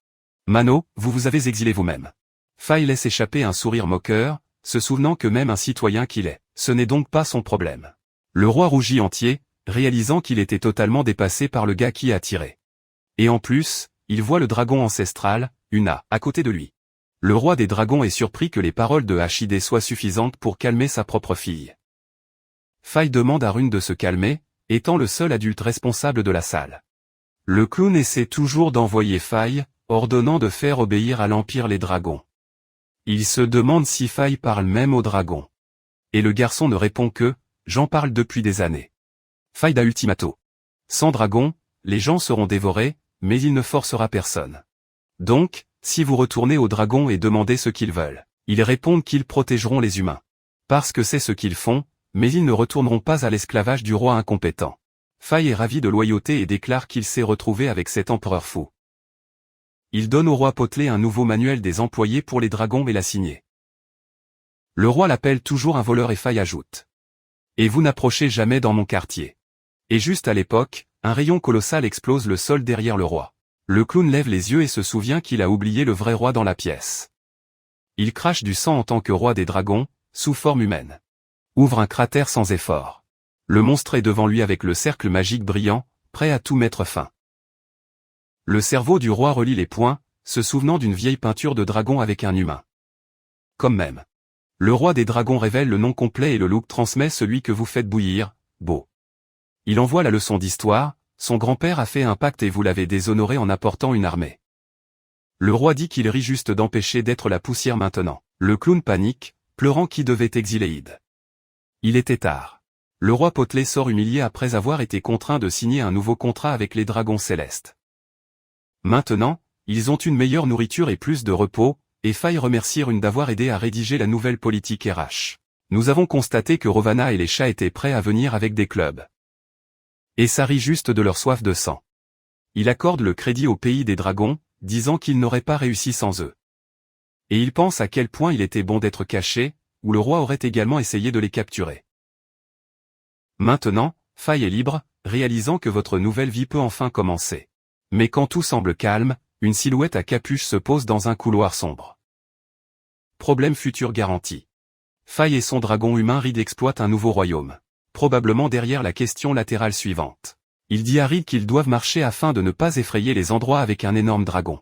Mano, vous vous avez exilé vous-même. Faye laisse échapper un sourire moqueur, se souvenant que même un citoyen qu'il est, ce n'est donc pas son problème. Le roi rougit entier, réalisant qu'il était totalement dépassé par le gars qui a tiré. Et en plus, il voit le dragon ancestral, Una, à côté de lui. Le roi des dragons est surpris que les paroles de Hachidé soient suffisantes pour calmer sa propre fille. Faye demande à Rune de se calmer, étant le seul adulte responsable de la salle. Le clown essaie toujours d'envoyer Faye, ordonnant de faire obéir à l'Empire les dragons. Il se demande si Faye parle même aux dragons. Et le garçon ne répond que « J'en parle depuis des années ». Faye da ultimato. Sans dragon, les gens seront dévorés, mais il ne forcera personne. Donc, si vous retournez aux dragons et demandez ce qu'ils veulent, ils répondent qu'ils protégeront les humains. Parce que c'est ce qu'ils font, mais ils ne retourneront pas à l'esclavage du roi incompétent. Faye est ravi de loyauté et déclare qu'il s'est retrouvé avec cet empereur fou. Il donne au roi Potelé un nouveau manuel des employés pour les dragons et l'a signé. Le roi l'appelle toujours un voleur et Faye ajoute. Et vous n'approchez jamais dans mon quartier. Et juste à l'époque, un rayon colossal explose le sol derrière le roi. Le clown lève les yeux et se souvient qu'il a oublié le vrai roi dans la pièce. Il crache du sang en tant que roi des dragons, sous forme humaine. Ouvre un cratère sans effort. Le monstre est devant lui avec le cercle magique brillant, prêt à tout mettre fin. Le cerveau du roi relie les points, se souvenant d'une vieille peinture de dragon avec un humain. Comme même. Le roi des dragons révèle le nom complet et le look transmet celui que vous faites bouillir, beau. Il envoie la leçon d'histoire, son grand-père a fait un pacte et vous l'avez déshonoré en apportant une armée. Le roi dit qu'il rit juste d'empêcher d'être la poussière maintenant. Le clown panique, pleurant qui devait exiler Id. Il était tard. Le roi Potelé sort humilié après avoir été contraint de signer un nouveau contrat avec les dragons célestes. Maintenant, ils ont une meilleure nourriture et plus de repos, et Faye remercie Rune d'avoir aidé à rédiger la nouvelle politique RH. Nous avons constaté que Rovana et les chats étaient prêts à venir avec des clubs. Et ça rit juste de leur soif de sang. Il accorde le crédit au pays des dragons, disant qu'ils n'auraient pas réussi sans eux. Et il pense à quel point il était bon d'être caché, où le roi aurait également essayé de les capturer. Maintenant, Faye est libre, réalisant que votre nouvelle vie peut enfin commencer. Mais quand tout semble calme, une silhouette à capuche se pose dans un couloir sombre. Problème futur garanti. Faye et son dragon humain Reed exploitent un nouveau royaume. Probablement derrière la question latérale suivante. Il dit à Reed qu'ils doivent marcher afin de ne pas effrayer les endroits avec un énorme dragon.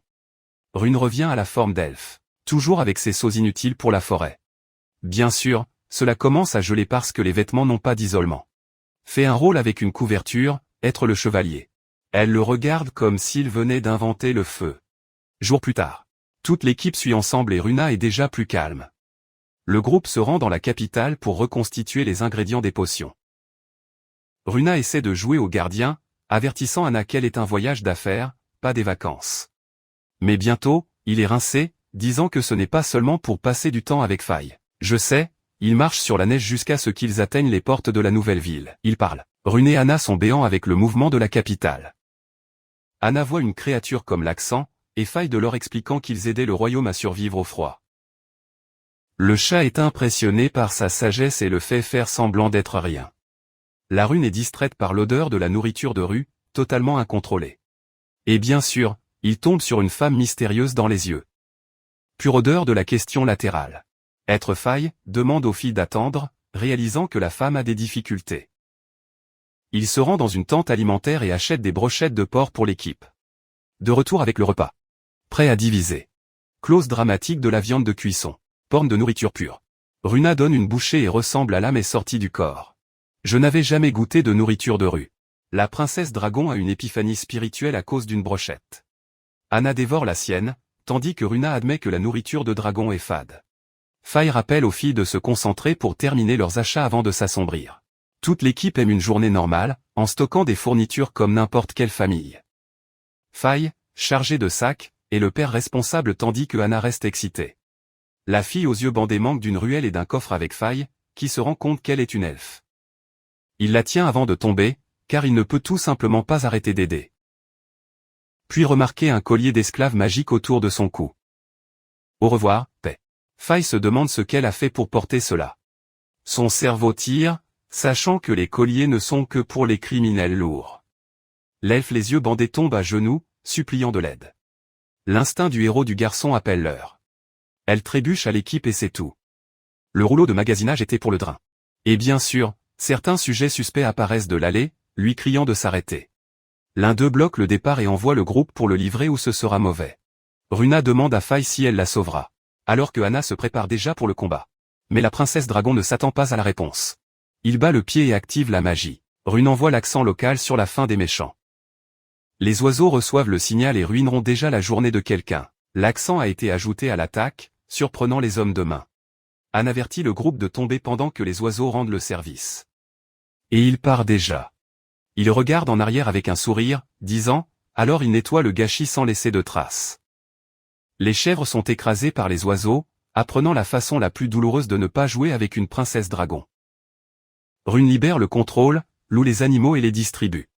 Rune revient à la forme d'elfe, toujours avec ses sauts inutiles pour la forêt. Bien sûr, cela commence à geler parce que les vêtements n'ont pas d'isolement. Fait un rôle avec une couverture, être le chevalier. Elle le regarde comme s'il venait d'inventer le feu. Jour plus tard. Toute l'équipe suit ensemble et Runa est déjà plus calme. Le groupe se rend dans la capitale pour reconstituer les ingrédients des potions. Runa essaie de jouer au gardien, avertissant Anna qu'elle est un voyage d'affaires, pas des vacances. Mais bientôt, il est rincé, disant que ce n'est pas seulement pour passer du temps avec Faye. Je sais, ils marchent sur la neige jusqu'à ce qu'ils atteignent les portes de la nouvelle ville. Ils parlent. Rune et Anna sont béants avec le mouvement de la capitale. Anna voit une créature comme l'accent, et Faye de leur expliquant qu'ils aidaient le royaume à survivre au froid. Le chat est impressionné par sa sagesse et le fait faire semblant d'être rien. La Rune est distraite par l'odeur de la nourriture de rue, totalement incontrôlée. Et bien sûr, il tombe sur une femme mystérieuse dans les yeux. Pure odeur de la question latérale. Être Faye, demande aux filles d'attendre, réalisant que la femme a des difficultés. Il se rend dans une tente alimentaire et achète des brochettes de porc pour l'équipe. De retour avec le repas. Prêt à diviser. Clause dramatique de la viande de cuisson. Porne de nourriture pure. Runa donne une bouchée et ressemble à l'âme est sortie du corps. Je n'avais jamais goûté de nourriture de rue. La princesse dragon a une épiphanie spirituelle à cause d'une brochette. Anna dévore la sienne, tandis que Runa admet que la nourriture de dragon est fade. Faye rappelle aux filles de se concentrer pour terminer leurs achats avant de s'assombrir. Toute l'équipe aime une journée normale, en stockant des fournitures comme n'importe quelle famille. Faye, chargée de sacs, est le père responsable tandis que Anna reste excitée. La fille aux yeux bandés manque d'une ruelle et d'un coffre avec Faye, qui se rend compte qu'elle est une elfe. Il la tient avant de tomber, car il ne peut tout simplement pas arrêter d'aider. Puis remarquer un collier d'esclave magique autour de son cou. Au revoir, paix. Faye se demande ce qu'elle a fait pour porter cela. Son cerveau tire, sachant que les colliers ne sont que pour les criminels lourds. L'elfe les yeux bandés tombe à genoux, suppliant de l'aide. L'instinct du héros du garçon appelle l'heure. Elle trébuche à l'équipe et c'est tout. Le rouleau de magasinage était pour le drain. Et bien sûr, certains sujets suspects apparaissent de l'allée, lui criant de s'arrêter. L'un d'eux bloque le départ et envoie le groupe pour le livrer ou ce sera mauvais. Runa demande à Faye si elle la sauvera. Alors que Anna se prépare déjà pour le combat. Mais la princesse dragon ne s'attend pas à la réponse. Il bat le pied et active la magie. Rune envoie l'accent local sur la fin des méchants. Les oiseaux reçoivent le signal et ruineront déjà la journée de quelqu'un. L'accent a été ajouté à l'attaque, surprenant les hommes de main. Anne avertit le groupe de tomber pendant que les oiseaux rendent le service. Et il part déjà. Il regarde en arrière avec un sourire, disant, alors il nettoie le gâchis sans laisser de traces. Les chèvres sont écrasées par les oiseaux, apprenant la façon la plus douloureuse de ne pas jouer avec une princesse dragon. Rune libère le contrôle, loue les animaux et les distribue.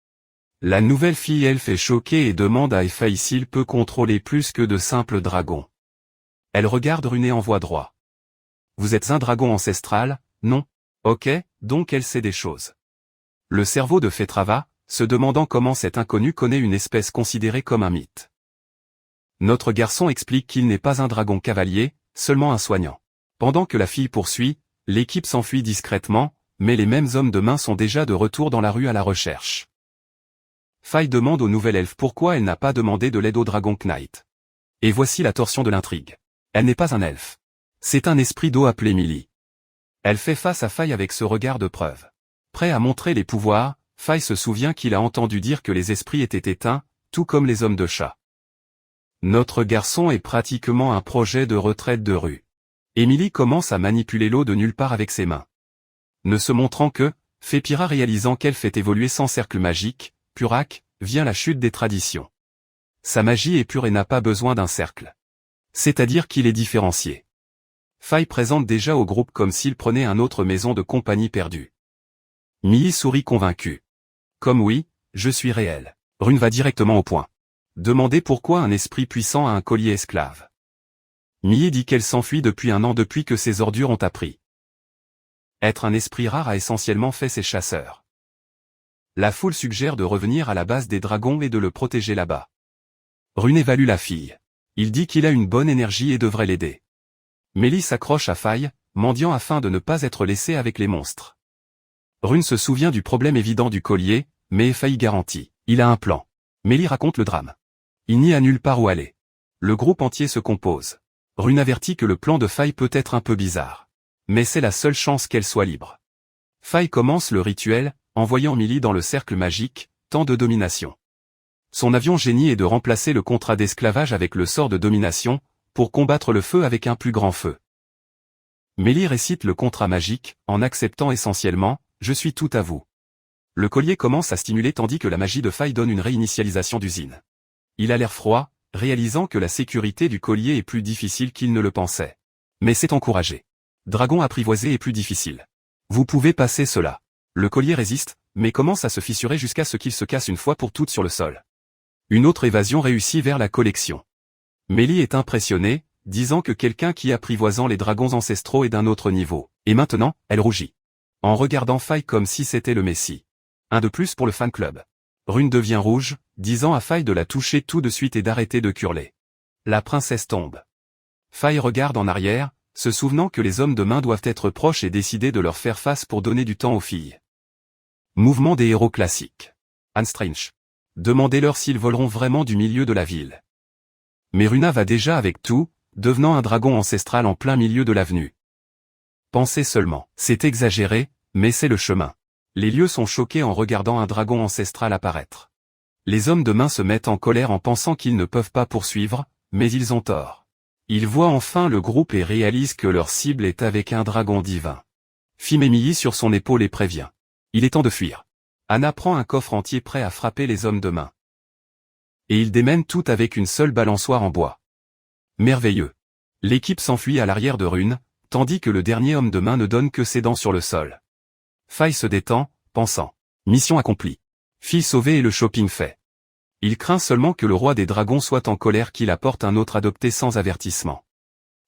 La nouvelle fille elfe est choquée et demande à Faye s'il peut contrôler plus que de simples dragons. Elle regarde Rune et envoie droit. Vous êtes un dragon ancestral, non? Ok, donc elle sait des choses. Le cerveau de Fetrava, se demandant comment cet inconnu connaît une espèce considérée comme un mythe. Notre garçon explique qu'il n'est pas un dragon cavalier, seulement un soignant. Pendant que la fille poursuit, l'équipe s'enfuit discrètement, mais les mêmes hommes de main sont déjà de retour dans la rue à la recherche. Faye demande au nouvel elfe pourquoi elle n'a pas demandé de l'aide au dragon Knight. Et voici la torsion de l'intrigue. Elle n'est pas un elfe. C'est un esprit d'eau appelé Millie. Elle fait face à Faye avec ce regard de preuve. Prêt à montrer les pouvoirs, Faye se souvient qu'il a entendu dire que les esprits étaient éteints, tout comme les hommes de chat. Notre garçon est pratiquement un projet de retraite de rue. Emily commence à manipuler l'eau de nulle part avec ses mains. Ne se montrant que, Fépira réalisant qu'elle fait évoluer sans cercle magique, Purak, vient la chute des traditions. Sa magie est pure et n'a pas besoin d'un cercle. C'est-à-dire qu'il est différencié. Faye présente déjà au groupe comme s'il prenait un autre maison de compagnie perdue. Millie sourit convaincue. Comme oui, je suis réel. Rune va directement au point. Demandez pourquoi un esprit puissant a un collier esclave. Millie dit qu'elle s'enfuit depuis un an depuis que ses ordures ont appris. Être un esprit rare a essentiellement fait ses chasseurs. La foule suggère de revenir à la base des dragons et de le protéger là-bas. Rune évalue la fille. Il dit qu'il a une bonne énergie et devrait l'aider. Mélie s'accroche à Faye, mendiant afin de ne pas être laissé avec les monstres. Rune se souvient du problème évident du collier, mais Faye garantit. Il a un plan. Mélie raconte le drame. Il n'y a nulle part où aller. Le groupe entier se compose. Rune avertit que le plan de Faye peut être un peu bizarre. Mais c'est la seule chance qu'elle soit libre. Faye commence le rituel, envoyant Mélie dans le cercle magique, temps de domination. Son avion génie est de remplacer le contrat d'esclavage avec le sort de domination, pour combattre le feu avec un plus grand feu. Mélie récite le contrat magique, en acceptant essentiellement « Je suis tout à vous ». Le collier commence à stimuler tandis que la magie de Faye donne une réinitialisation d'usine. Il a l'air froid, réalisant que la sécurité du collier est plus difficile qu'il ne le pensait. Mais c'est encouragé. Dragon apprivoisé est plus difficile. Vous pouvez passer cela. Le collier résiste, mais commence à se fissurer jusqu'à ce qu'il se casse une fois pour toutes sur le sol. Une autre évasion réussit vers la collection. Mélie est impressionnée, disant que quelqu'un qui apprivoisant les dragons ancestraux est d'un autre niveau. Et maintenant, elle rougit. En regardant Faye comme si c'était le Messie. Un de plus pour le fan club. Rune devient rouge, disant à Faye de la toucher tout de suite et d'arrêter de curler. La princesse tombe. Faye regarde en arrière, se souvenant que les hommes de main doivent être proches et décider de leur faire face pour donner du temps aux filles. Mouvement des héros classiques. Anne Strange. Demandez-leur s'ils voleront vraiment du milieu de la ville. Mais Runa va déjà avec tout, devenant un dragon ancestral en plein milieu de l'avenue. Pensez seulement, c'est exagéré, mais c'est le chemin. Les lieux sont choqués en regardant un dragon ancestral apparaître. Les hommes de main se mettent en colère en pensant qu'ils ne peuvent pas poursuivre, mais ils ont tort. Ils voient enfin le groupe et réalisent que leur cible est avec un dragon divin. Fimemilly sur son épaule et prévient. Il est temps de fuir. Anna prend un coffre entier prêt à frapper les hommes de main. Et ils démènent tout avec une seule balançoire en bois. Merveilleux. L'équipe s'enfuit à l'arrière de Rune, tandis que le dernier homme de main ne donne que ses dents sur le sol. Faye se détend, pensant. Mission accomplie. Fille sauvée et le shopping fait. Il craint seulement que le roi des dragons soit en colère qu'il apporte un autre adopté sans avertissement.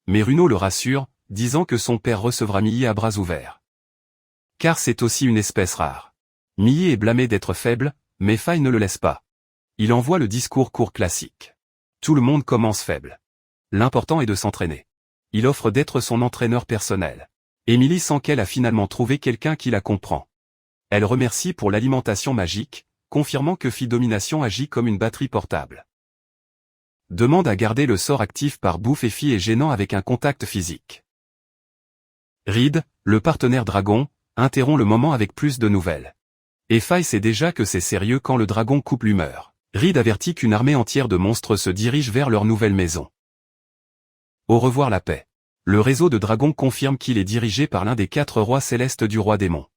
Mais Runo le rassure, disant que son père recevra Millie à bras ouverts. Car c'est aussi une espèce rare. Millie est blâmé d'être faible, mais Faye ne le laisse pas. Il envoie le discours court classique. Tout le monde commence faible. L'important est de s'entraîner. Il offre d'être son entraîneur personnel. Emily sent qu'elle a finalement trouvé quelqu'un qui la comprend. Elle remercie pour l'alimentation magique, confirmant que Fille Domination agit comme une batterie portable. Demande à garder le sort actif par bouffe et Fille est gênant avec un contact physique. Reed, le partenaire dragon, interrompt le moment avec plus de nouvelles. Et Faye sait déjà que c'est sérieux quand le dragon coupe l'humeur. Reed avertit qu'une armée entière de monstres se dirige vers leur nouvelle maison. Au revoir la paix. Le réseau de dragons confirme qu'il est dirigé par l'un des 4 rois célestes du roi démon.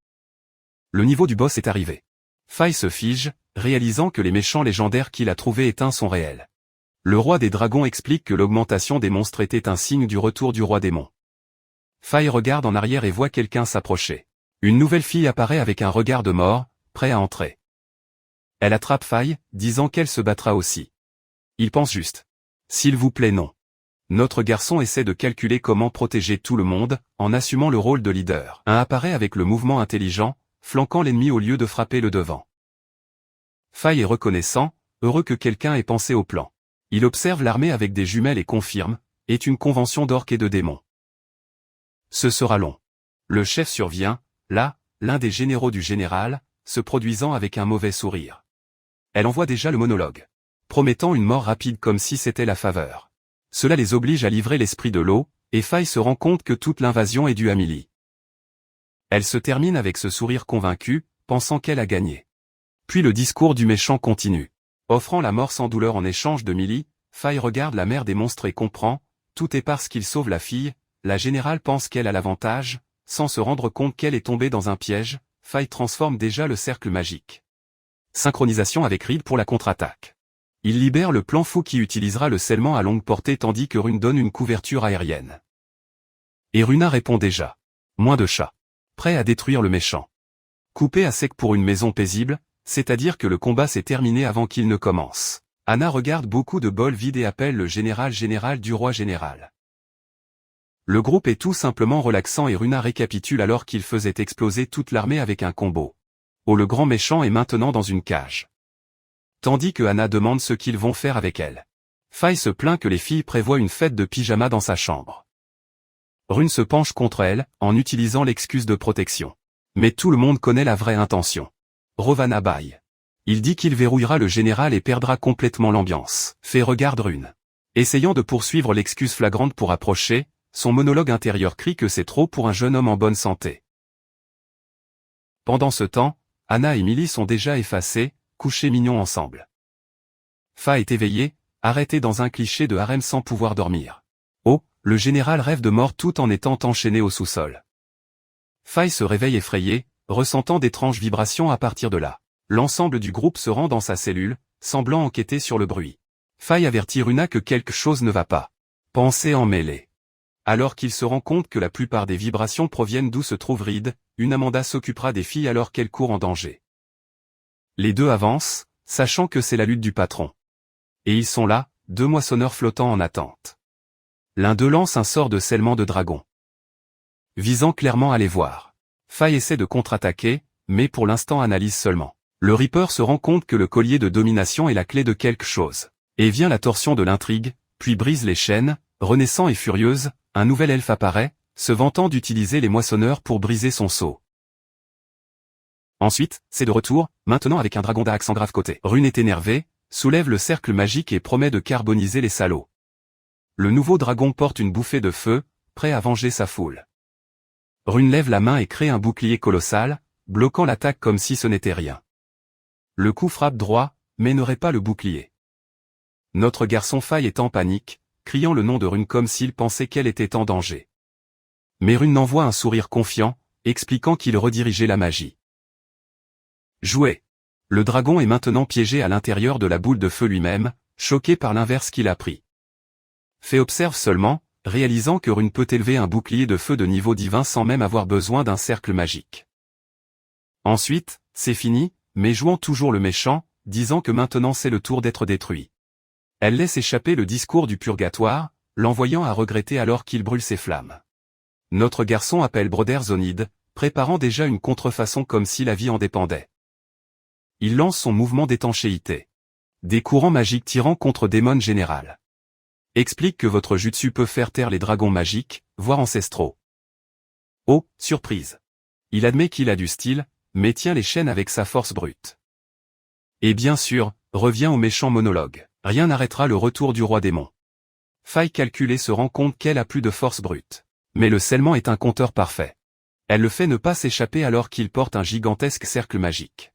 Le niveau du boss est arrivé. Faye se fige, réalisant que les méchants légendaires qu'il a trouvés éteints sont réels. Le roi des dragons explique que l'augmentation des monstres était un signe du retour du roi démon. Faye regarde en arrière et voit quelqu'un s'approcher. Une nouvelle fille apparaît avec un regard de mort, prêt à entrer. Elle attrape Faye, disant qu'elle se battra aussi. Il pense juste. S'il vous plaît non. Notre garçon essaie de calculer comment protéger tout le monde, en assumant le rôle de leader. Un apparaît avec le mouvement intelligent, flanquant l'ennemi au lieu de frapper le devant. Faye est reconnaissant, heureux que quelqu'un ait pensé au plan. Il observe l'armée avec des jumelles et confirme, est une convention d'orques et de démons. Ce sera long. Le chef survient, là, l'un des généraux du général, se produisant avec un mauvais sourire. Elle envoie déjà le monologue, promettant une mort rapide comme si c'était la faveur. Cela les oblige à livrer l'esprit de l'eau, et Faye se rend compte que toute l'invasion est due à Millie. Elle se termine avec ce sourire convaincu, pensant qu'elle a gagné. Puis le discours du méchant continue. Offrant la mort sans douleur en échange de Millie, Faye regarde la mère des monstres et comprend, tout est parce qu'il sauve la fille, la générale pense qu'elle a l'avantage, sans se rendre compte qu'elle est tombée dans un piège, Faye transforme déjà le cercle magique. Synchronisation avec Reed pour la contre-attaque. Il libère le plan fou qui utilisera le scellement à longue portée tandis que Rune donne une couverture aérienne. Et Runa répond déjà. Moins de chats. Prêt à détruire le méchant. Coupé à sec pour une maison paisible, c'est-à-dire que le combat s'est terminé avant qu'il ne commence. Anna regarde beaucoup de bols vides et appelle le général du roi général. Le groupe est tout simplement relaxant et Runa récapitule alors qu'il faisait exploser toute l'armée avec un combo. Oh, le grand méchant est maintenant dans une cage. Tandis que Anna demande ce qu'ils vont faire avec elle. Faye se plaint que les filles prévoient une fête de pyjama dans sa chambre. Rune se penche contre elle, en utilisant l'excuse de protection. Mais tout le monde connaît la vraie intention. Rovana bâille. Il dit qu'il verrouillera le général et perdra complètement l'ambiance. Faye regarde Rune. Essayant de poursuivre l'excuse flagrante pour approcher, son monologue intérieur crie que c'est trop pour un jeune homme en bonne santé. Pendant ce temps, Anna et Millie sont déjà effacées, couchés mignons ensemble. Faye est éveillée, arrêtée dans un cliché de harem sans pouvoir dormir. Oh, le général rêve de mort tout en étant enchaîné au sous-sol. Faye se réveille effrayée, ressentant d'étranges vibrations à partir de là. L'ensemble du groupe se rend dans sa cellule, semblant enquêter sur le bruit. Faye avertit Runa que quelque chose ne va pas. Pensée emmêlée. Alors qu'il se rend compte que la plupart des vibrations proviennent d'où se trouve Reed, une Amanda s'occupera des filles alors qu'elles courent en danger. Les deux avancent, sachant que c'est la lutte du patron. Et ils sont là, deux moissonneurs flottants en attente. L'un d'eux lance un sort de scellement de dragon, visant clairement à les voir. Faye essaie de contre-attaquer, mais pour l'instant analyse seulement. Le Reaper se rend compte que le collier de domination est la clé de quelque chose. Et vient la torsion de l'intrigue, puis brise les chaînes, renaissant et furieuse, un nouvel elfe apparaît, se vantant d'utiliser les moissonneurs pour briser son sceau. Ensuite, c'est de retour, maintenant avec un dragon d'axe en grave côté. Rune est énervée, soulève le cercle magique et promet de carboniser les salauds. Le nouveau dragon porte une bouffée de feu, prêt à venger sa foule. Rune lève la main et crée un bouclier colossal, bloquant l'attaque comme si ce n'était rien. Le coup frappe droit, mais n'aurait pas le bouclier. Notre garçon Faye est en panique, criant le nom de Rune comme s'il pensait qu'elle était en danger. Mais Rune envoie un sourire confiant, expliquant qu'il redirigeait la magie. Joué. Le dragon est maintenant piégé à l'intérieur de la boule de feu lui-même, choqué par l'inverse qu'il a pris. Faye observe seulement, réalisant que Rune peut élever un bouclier de feu de niveau divin sans même avoir besoin d'un cercle magique. Ensuite, c'est fini, mais jouant toujours le méchant, disant que maintenant c'est le tour d'être détruit. Elle laisse échapper le discours du purgatoire, l'envoyant à regretter alors qu'il brûle ses flammes. Notre garçon appelle Broder Zonid, préparant déjà une contrefaçon comme si la vie en dépendait. Il lance son mouvement d'étanchéité. Des courants magiques tirant contre Démon Général. Explique que votre jutsu peut faire taire les dragons magiques, voire ancestraux. Oh, surprise. Il admet qu'il a du style, mais tient les chaînes avec sa force brute. Et bien sûr, revient au méchant monologue. Rien n'arrêtera le retour du roi démon. Faye calcule et se rend compte qu'elle a plus de force brute. Mais le scellement est un compteur parfait. Elle le fait ne pas s'échapper alors qu'il porte un gigantesque cercle magique.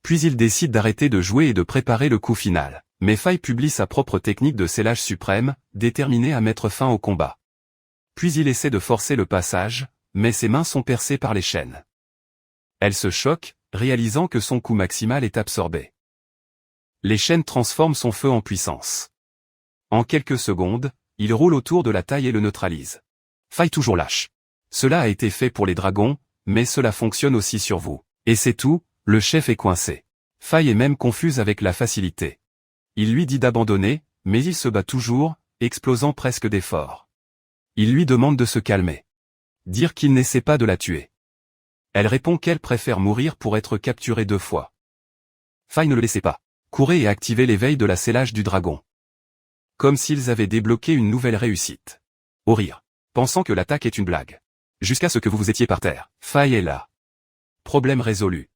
Puis il décide d'arrêter de jouer et de préparer le coup final. Mais Faye publie sa propre technique de scellage suprême, déterminée à mettre fin au combat. Puis il essaie de forcer le passage, mais ses mains sont percées par les chaînes. Elle se choque, réalisant que son coup maximal est absorbé. Les chaînes transforment son feu en puissance. En quelques secondes, il roule autour de la taille et le neutralise. Faye toujours lâche. Cela a été fait pour les dragons, mais cela fonctionne aussi sur vous. Et c'est tout, le chef est coincé. Faye est même confuse avec la facilité. Il lui dit d'abandonner, mais il se bat toujours, explosant presque d'efforts. Il lui demande de se calmer. Dire qu'il n'essaie pas de la tuer. Elle répond qu'elle préfère mourir pour être capturée 2 fois. Faye ne le laissait pas. Courez et activez l'éveil de la scellage du dragon. Comme s'ils avaient débloqué une nouvelle réussite. Au rire. Pensant que l'attaque est une blague. Jusqu'à ce que vous étiez par terre. Faye est là. Problème résolu.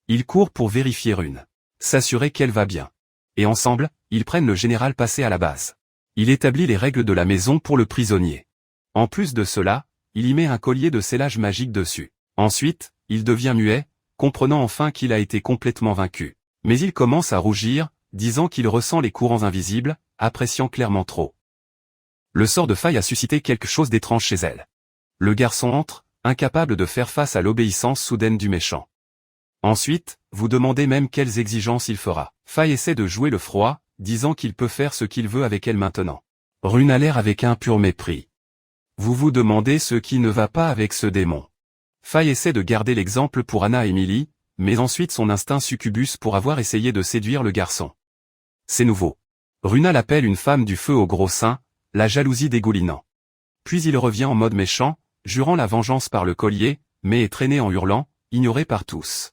Ils courent pour vérifier Rune. S'assurer qu'elle va bien. Et ensemble, ils prennent le général passé à la base. Il établit les règles de la maison pour le prisonnier. En plus de cela, il y met un collier de scellage magique dessus. Ensuite, il devient muet, comprenant enfin qu'il a été complètement vaincu. Mais il commence à rougir, disant qu'il ressent les courants invisibles, appréciant clairement trop. Le sort de Faye a suscité quelque chose d'étrange chez elle. Le garçon entre, incapable de faire face à l'obéissance soudaine du méchant. Ensuite, vous demandez même quelles exigences il fera. Faye essaie de jouer le froid, disant qu'il peut faire ce qu'il veut avec elle maintenant. Rune a l'air avec un pur mépris. Vous vous demandez ce qui ne va pas avec ce démon. Faye essaie de garder l'exemple pour Anna et Millie, mais ensuite son instinct succubus pour avoir essayé de séduire le garçon. C'est nouveau. Runa l'appelle une femme du feu au gros sein, la jalousie dégoulinant. Puis il revient en mode méchant, jurant la vengeance par le collier, mais est traîné en hurlant, ignoré par tous.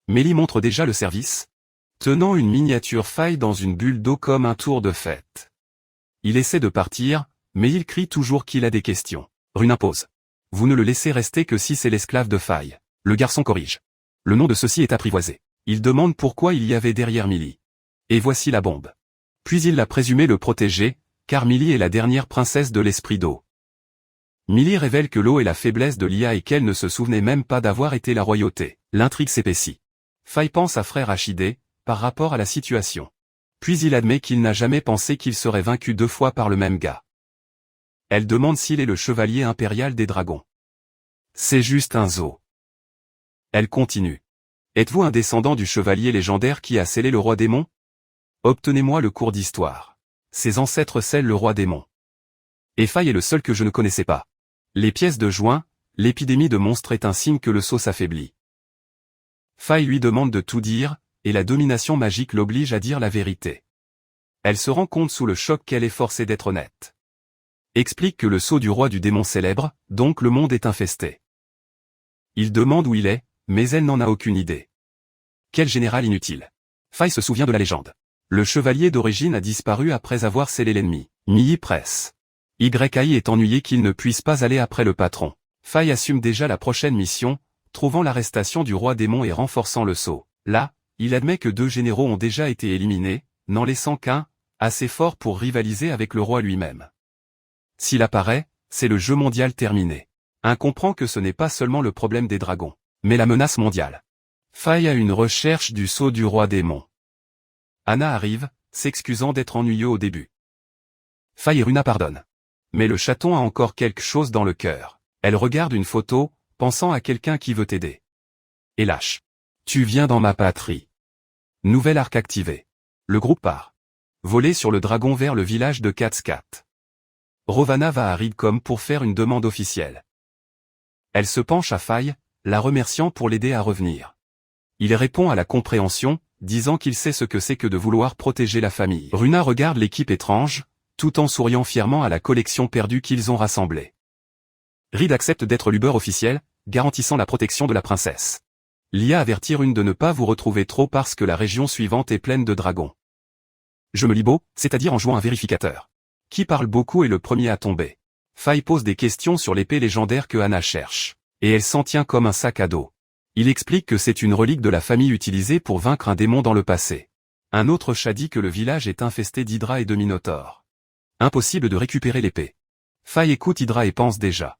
Mélie montre déjà le service, tenant une miniature faille dans une bulle d'eau comme un tour de fête. Il essaie de partir, mais il crie toujours qu'il a des questions. Rune impose. Vous ne le laissez rester que si c'est l'esclave de faille. Le garçon corrige. Le nom de ceci est apprivoisé. Il demande pourquoi il y avait derrière Mélie. Et voici la bombe. Puis il l'a présumé le protéger, car Mélie est la dernière princesse de l'esprit d'eau. Mélie révèle que l'eau est la faiblesse de Lia et qu'elle ne se souvenait même pas d'avoir été la royauté. L'intrigue s'épaissit. Faille pense à frère Achidé, par rapport à la situation. Puis il admet qu'il n'a jamais pensé qu'il serait vaincu 2 fois par le même gars. Elle demande s'il est le chevalier impérial des dragons. C'est juste un zoo. Elle continue. Êtes-vous un descendant du chevalier légendaire qui a scellé le roi démon? Obtenez-moi le cours d'histoire. Ses ancêtres scellent le roi démon. Et Faille est le seul que je ne connaissais pas. Les pièces de joint, l'épidémie de monstres est un signe que le sceau s'affaiblit. Faille lui demande de tout dire, et la domination magique l'oblige à dire la vérité. Elle se rend compte sous le choc qu'elle est forcée d'être honnête. Explique que le sceau du roi du démon célèbre, donc le monde est infesté. Il demande où il est, mais elle n'en a aucune idée. Quel général inutile. Faille se souvient de la légende. Le chevalier d'origine a disparu après avoir scellé l'ennemi. Millie presse. YAI est ennuyé qu'il ne puisse pas aller après le patron. Faille assume déjà la prochaine mission, trouvant l'arrestation du roi démon et renforçant le sceau. Là, il admet que 2 généraux ont déjà été éliminés, n'en laissant qu'un, assez fort pour rivaliser avec le roi lui-même. S'il apparaît, c'est le jeu mondial terminé. Un comprend que ce n'est pas seulement le problème des dragons, mais la menace mondiale. Faille a une recherche du sceau du roi démon. Anna arrive, s'excusant d'être ennuyeux au début. Faille et Runa pardonnent. Mais le chaton a encore quelque chose dans le cœur. Elle regarde une photo, pensant à quelqu'un qui veut t'aider. Et lâche. Tu viens dans ma patrie. Nouvel arc activé. Le groupe part. Voler sur le dragon vers le village de Katskat. Rovana va à Ridcom pour faire une demande officielle. Elle se penche à Faille, la remerciant pour l'aider à revenir. Il répond à la compréhension, disant qu'il sait ce que c'est que de vouloir protéger la famille. Runa regarde l'équipe étrange, tout en souriant fièrement à la collection perdue qu'ils ont rassemblée. Reed accepte d'être l'Uber officiel, garantissant la protection de la princesse. Lia avertit Rune de ne pas vous retrouver trop parce que la région suivante est pleine de dragons. Je me lis beau, c'est-à-dire en jouant un vérificateur. Qui parle beaucoup est le premier à tomber. Faille pose des questions sur l'épée légendaire que Anna cherche. Et elle s'en tient comme un sac à dos. Il explique que c'est une relique de la famille utilisée pour vaincre un démon dans le passé. Un autre chat dit que le village est infesté d'hydra et de minotaures. Impossible de récupérer l'épée. Faille écoute Hydra et pense déjà.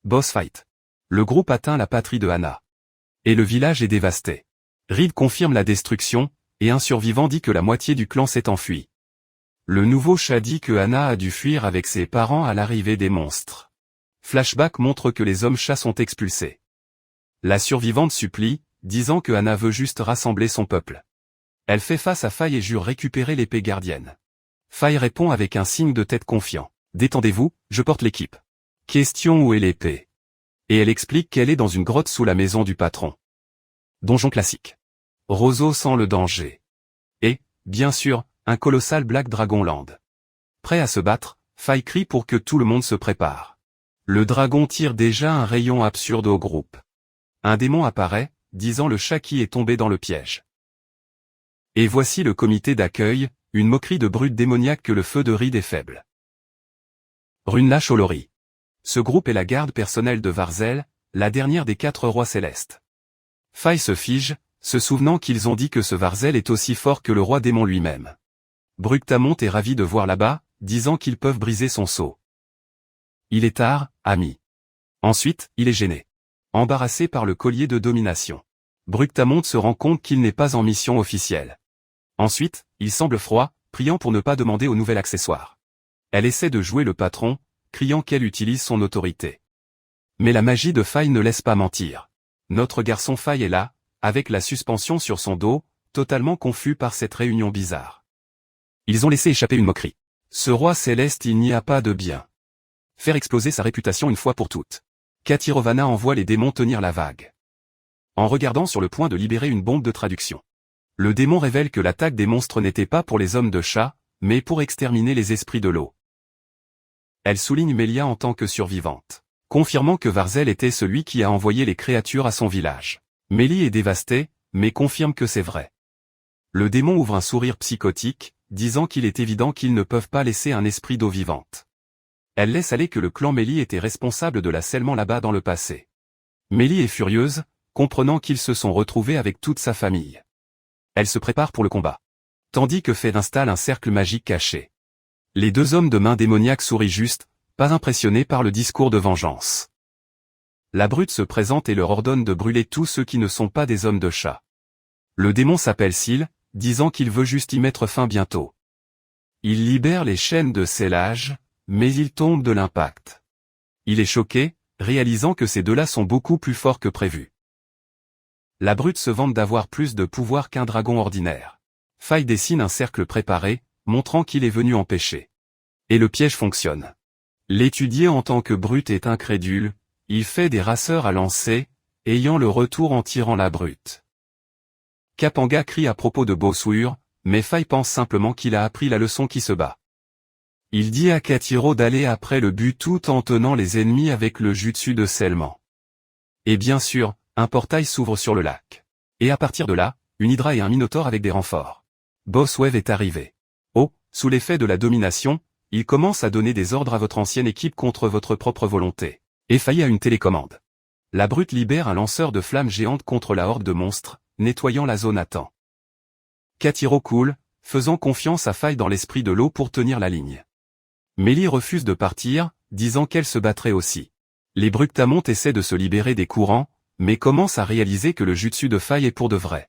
Boss fight. Le groupe atteint la patrie de Anna. Et le village est dévasté. Reed confirme la destruction, et un survivant dit que la moitié du clan s'est enfui. Le nouveau chat dit que Anna a dû fuir avec ses parents à l'arrivée des monstres. Flashback montre que les hommes-chats sont expulsés. La survivante supplie, disant que Anna veut juste rassembler son peuple. Elle fait face à Faille et jure récupérer l'épée gardienne. Faille répond avec un signe de tête confiant. Détendez-vous, je porte l'équipe. Question où est l'épée? Et elle explique qu'elle est dans une grotte sous la maison du patron. Donjon classique. Roseau sent le danger. Et, bien sûr, un colossal Black Dragon Land. Prêt à se battre, Faille crie pour que tout le monde se prépare. Le dragon tire déjà un rayon absurde au groupe. Un démon apparaît, disant le chat qui est tombé dans le piège. Et voici le comité d'accueil, une moquerie de brute démoniaque que le feu de Reed est faible. Rune lâche Olori. Ce groupe est la garde personnelle de Varzel, la dernière des 4 rois célestes. Faille se fige, se souvenant qu'ils ont dit que ce Varzel est aussi fort que le roi démon lui-même. Bructamont est ravi de voir là-bas, disant qu'ils peuvent briser son sceau. Il est tard, ami. Ensuite, il est gêné. Embarrassé par le collier de domination. Bructamont se rend compte qu'il n'est pas en mission officielle. Ensuite, il semble froid, priant pour ne pas demander au nouvel accessoire. Elle essaie de jouer le patron, criant qu'elle utilise son autorité. Mais la magie de Faille ne laisse pas mentir. Notre garçon Faille est là, avec la suspension sur son dos, totalement confus par cette réunion bizarre. Ils ont laissé échapper une moquerie. Ce roi céleste, il n'y a pas de bien. Faire exploser sa réputation une fois pour toutes. Rovana envoie les démons tenir la vague. En regardant sur le point de libérer une bombe de traduction. Le démon révèle que l'attaque des monstres n'était pas pour les hommes de chat, mais pour exterminer les esprits de l'eau. Elle souligne Melia en tant que survivante, confirmant que Varzel était celui qui a envoyé les créatures à son village. Mélie est dévastée, mais confirme que c'est vrai. Le démon ouvre un sourire psychotique, disant qu'il est évident qu'ils ne peuvent pas laisser un esprit d'eau vivante. Elle laisse aller que le clan Mélie était responsable de la scellement là-bas dans le passé. Mélie est furieuse, comprenant qu'ils se sont retrouvés avec toute sa famille. Elle se prépare pour le combat. Tandis que Fed installe un cercle magique caché. Les deux hommes de main démoniaque sourient juste, pas impressionnés par le discours de vengeance. La brute se présente et leur ordonne de brûler tous ceux qui ne sont pas des hommes de chat. Le démon s'appelle Syl, disant qu'il veut juste y mettre fin bientôt. Il libère les chaînes de scellage, mais il tombe de l'impact. Il est choqué, réalisant que ces deux-là sont beaucoup plus forts que prévu. La brute se vante d'avoir plus de pouvoir qu'un dragon ordinaire. Faye dessine un cercle préparé, montrant qu'il est venu empêcher. Et le piège fonctionne. L'étudier en tant que brute est incrédule, il fait des rasseurs à lancer, ayant le retour en tirant la brute. Kapanga crie à propos de Bossuur, mais Faye pense simplement qu'il a appris la leçon qui se bat. Il dit à Katiro d'aller après le but tout en tenant les ennemis avec le jutsu de scellement. Et bien sûr, un portail s'ouvre sur le lac. Et à partir de là, une hydra et un minotaure avec des renforts. Bosswave est arrivé. Oh, sous l'effet de la domination, il commence à donner des ordres à votre ancienne équipe contre votre propre volonté. Et Faye a une télécommande. La brute libère un lanceur de flammes géantes contre la horde de monstres, nettoyant la zone à temps. Katiro coule, faisant confiance à Faye dans l'esprit de l'eau pour tenir la ligne. Mélie refuse de partir, disant qu'elle se battrait aussi. Les Bructamontes essaient de se libérer des courants, mais commencent à réaliser que le jutsu de Faye est pour de vrai.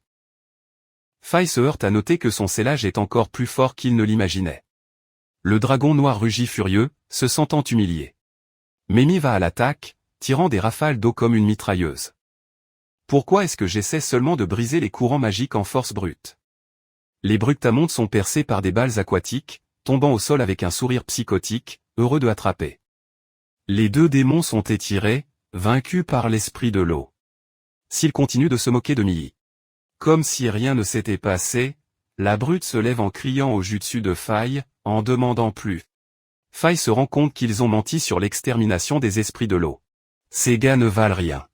Faye se heurte à noter que son scellage est encore plus fort qu'il ne l'imaginait. Le dragon noir rugit furieux, se sentant humilié. Mémie va à l'attaque, tirant des rafales d'eau comme une mitrailleuse. Pourquoi est-ce que j'essaie seulement de briser les courants magiques en force brute? Les Bructamontes sont percés par des balles aquatiques, tombant au sol avec un sourire psychotique, heureux de attraper. Les deux démons sont étirés, vaincus par l'esprit de l'eau. S'ils continuent de se moquer de Mii. Comme si rien ne s'était passé, la brute se lève en criant au jutsu de Faye, en demandant plus. Faye se rend compte qu'ils ont menti sur l'extermination des esprits de l'eau. Ces gars ne valent rien.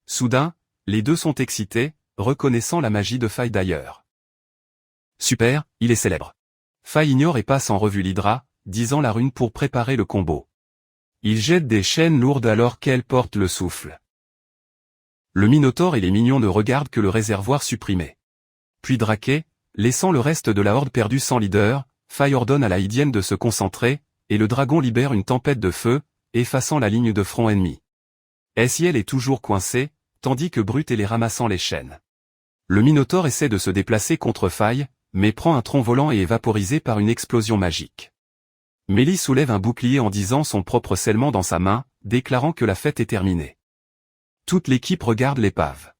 Soudain, les deux sont excités, reconnaissant la magie de Faye d'ailleurs. Super, il est célèbre. Faye ignore et passe en revue l'hydra, disant la rune pour préparer le combo. Il jette des chaînes lourdes alors qu'elle porte le souffle. Le Minotaure et les mignons ne regardent que le réservoir supprimé. Puis Draké, laissant le reste de la horde perdue sans leader, Faye ordonne à la Hydienne de se concentrer, et le dragon libère une tempête de feu, effaçant la ligne de front ennemie. Ciel est toujours coincé, tandis que Brute est les ramassant les chaînes. Le Minotaure essaie de se déplacer contre Faye, mais prend un tronc volant et est vaporisé par une explosion magique. Mélie soulève un bouclier en disant son propre scellement dans sa main, déclarant que la fête est terminée. Toute l'équipe regarde l'épave.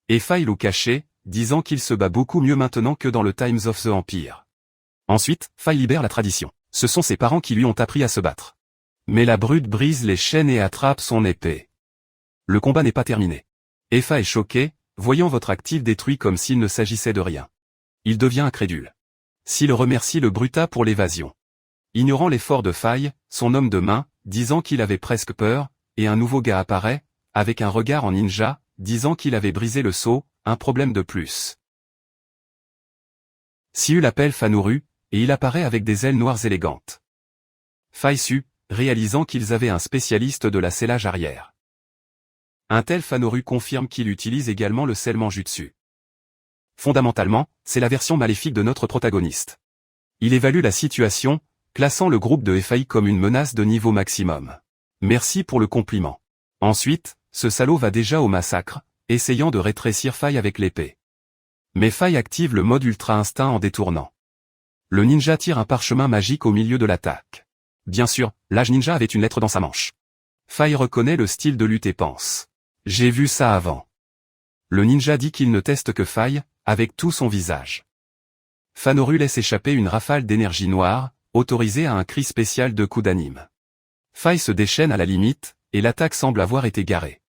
Et Faye loue caché, disant qu'il se bat beaucoup mieux maintenant que dans le Times of the Empire. Ensuite, Faye libère la tradition. Ce sont ses parents qui lui ont appris à se battre. Mais la brute brise les chaînes et attrape son épée. Le combat n'est pas terminé. Faye est choqué, voyant votre actif détruit comme s'il ne s'agissait de rien. Il devient incrédule. Syl remercie le Bruta pour l'évasion. Ignorant l'effort de Faye, son homme de main, disant qu'il avait presque peur, et un nouveau gars apparaît, avec un regard en ninja, disant qu'il avait brisé le sceau, un problème de plus. Syl appelle Fanuru, et il apparaît avec des ailes noires élégantes. Faye sut, réalisant qu'ils avaient un spécialiste de la scellage arrière. Un tel Fanuru confirme qu'il utilise également le scellement jutsu. Fondamentalement, c'est la version maléfique de notre protagoniste. Il évalue la situation, classant le groupe de Faye comme une menace de niveau maximum. Merci pour le compliment. Ensuite, ce salaud va déjà au massacre, essayant de rétrécir Faye avec l'épée. Mais Faye active le mode ultra instinct en détournant. Le ninja tire un parchemin magique au milieu de l'attaque. Bien sûr, l'âge ninja avait une lettre dans sa manche. Faye reconnaît le style de lutte et pense. J'ai vu ça avant. Le ninja dit qu'il ne teste que Faye, avec tout son visage. Fanuru laisse échapper une rafale d'énergie noire, autorisée à un cri spécial de coup d'anime. Faye se déchaîne à la limite, et l'attaque semble avoir été garée.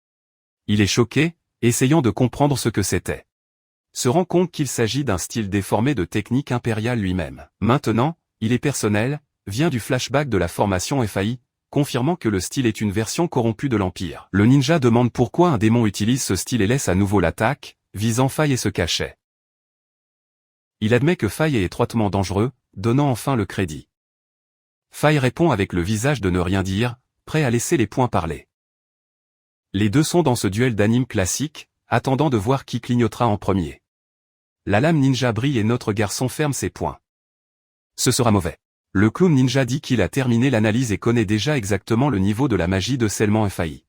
Il est choqué, essayant de comprendre ce que c'était. Se rend compte qu'il s'agit d'un style déformé de technique impériale lui-même. Maintenant, il est personnel, vient du flashback de la formation Faye, confirmant que le style est une version corrompue de l'Empire. Le ninja demande pourquoi un démon utilise ce style et laisse à nouveau l'attaque, visant Faye et se cachait. Il admet que Faye est étroitement dangereux, donnant enfin le crédit. Faye répond avec le visage de ne rien dire, prêt à laisser les poings parler. Les deux sont dans ce duel d'anime classique, attendant de voir qui clignotera en premier. La lame ninja brille et notre garçon ferme ses poings. Ce sera mauvais. Le clown ninja dit qu'il a terminé l'analyse et connaît déjà exactement le niveau de la magie de scellement Faye.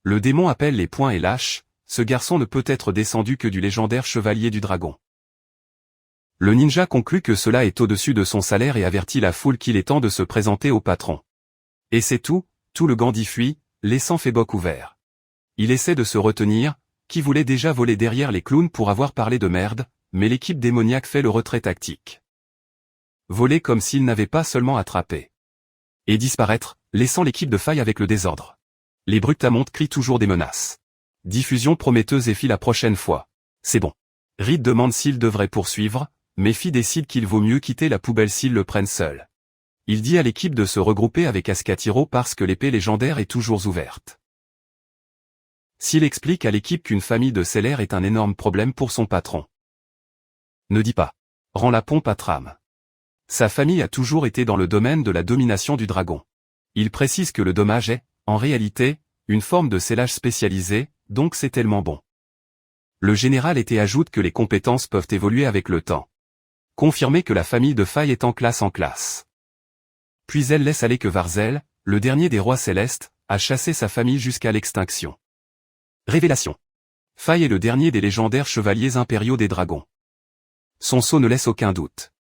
Le démon appelle les poings et lâche, ce garçon ne peut être descendu que du légendaire chevalier du dragon. Le ninja conclut que cela est au-dessus de son salaire et avertit la foule qu'il est temps de se présenter au patron. Et c'est tout le Gandhi fuit, laissant Febok ouvert. Il essaie de se retenir, qui voulait déjà voler derrière les clowns pour avoir parlé de merde, mais l'équipe démoniaque fait le retrait tactique. Voler comme s'il n'avait pas seulement attrapé. Et disparaître, laissant l'équipe de Faye avec le désordre. Les brutamontes crient toujours des menaces. Diffusion prometteuse et fit la prochaine fois. C'est bon. Reed demande s'il devrait poursuivre, mais Fi décide qu'il vaut mieux quitter la poubelle s'ils le prennent seul. Il dit à l'équipe de se regrouper avec Ascatiro parce que l'épée légendaire est toujours ouverte. S'il explique à l'équipe qu'une famille de Celler est un énorme problème pour son patron. Ne dis pas. Rend la pompe à trame. Sa famille a toujours été dans le domaine de la domination du dragon. Il précise que le dommage est, en réalité, une forme de scellage spécialisé, donc c'est tellement bon. Le général ajoute que les compétences peuvent évoluer avec le temps. Confirmer que la famille de Faye est en classe. Puis elle laisse aller que Varzel, le dernier des rois célestes, a chassé sa famille jusqu'à l'extinction. Révélation. Faye est le dernier des légendaires chevaliers impériaux des dragons. Son sceau ne laisse aucun doute.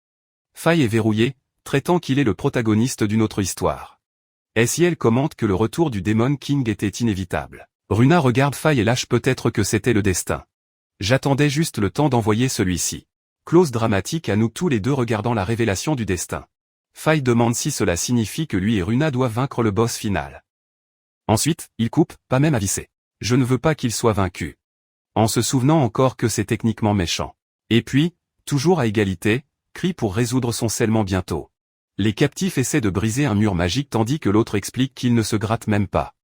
Faye est verrouillé, traitant qu'il est le protagoniste d'une autre histoire. Ciel commente que le retour du Demon King était inévitable. Runa regarde Faye et lâche peut-être que c'était le destin. J'attendais juste le temps d'envoyer celui-ci. Clause dramatique à nous tous les deux regardant la révélation du destin. Faye demande si cela signifie que lui et Runa doivent vaincre le boss final. Ensuite, il coupe, pas même à visser. Je ne veux pas qu'il soit vaincu. En se souvenant encore que c'est techniquement méchant. Et puis, toujours à égalité, crie pour résoudre son scellement bientôt. Les captifs essaient de briser un mur magique tandis que l'autre explique qu'il ne se gratte même pas.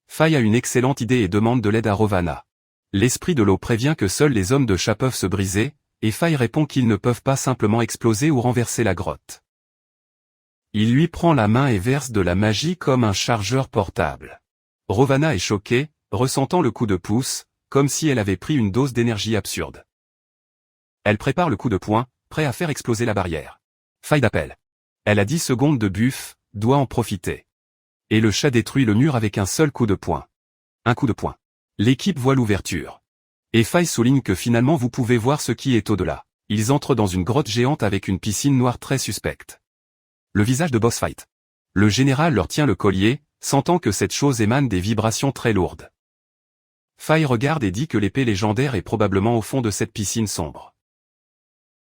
Faye a une excellente idée et demande de l'aide à Rovana. L'esprit de l'eau prévient que seuls les hommes de chat peuvent se briser, et Faye répond qu'ils ne peuvent pas simplement exploser ou renverser la grotte. Il lui prend la main et verse de la magie comme un chargeur portable. Rovana est choquée, ressentant le coup de pouce, comme si elle avait pris une dose d'énergie absurde. Elle prépare le coup de poing, prêt à faire exploser la barrière. Faye d'appel. Elle a 10 secondes de buff, doit en profiter. Et le chat détruit le mur avec un seul coup de poing. Un coup de poing. L'équipe voit l'ouverture. Et Faye souligne que finalement vous pouvez voir ce qui est au-delà. Ils entrent dans une grotte géante avec une piscine noire très suspecte. Le visage de Boss Fight. Le général leur tient le collier, sentant que cette chose émane des vibrations très lourdes. Faye regarde et dit que l'épée légendaire est probablement au fond de cette piscine sombre.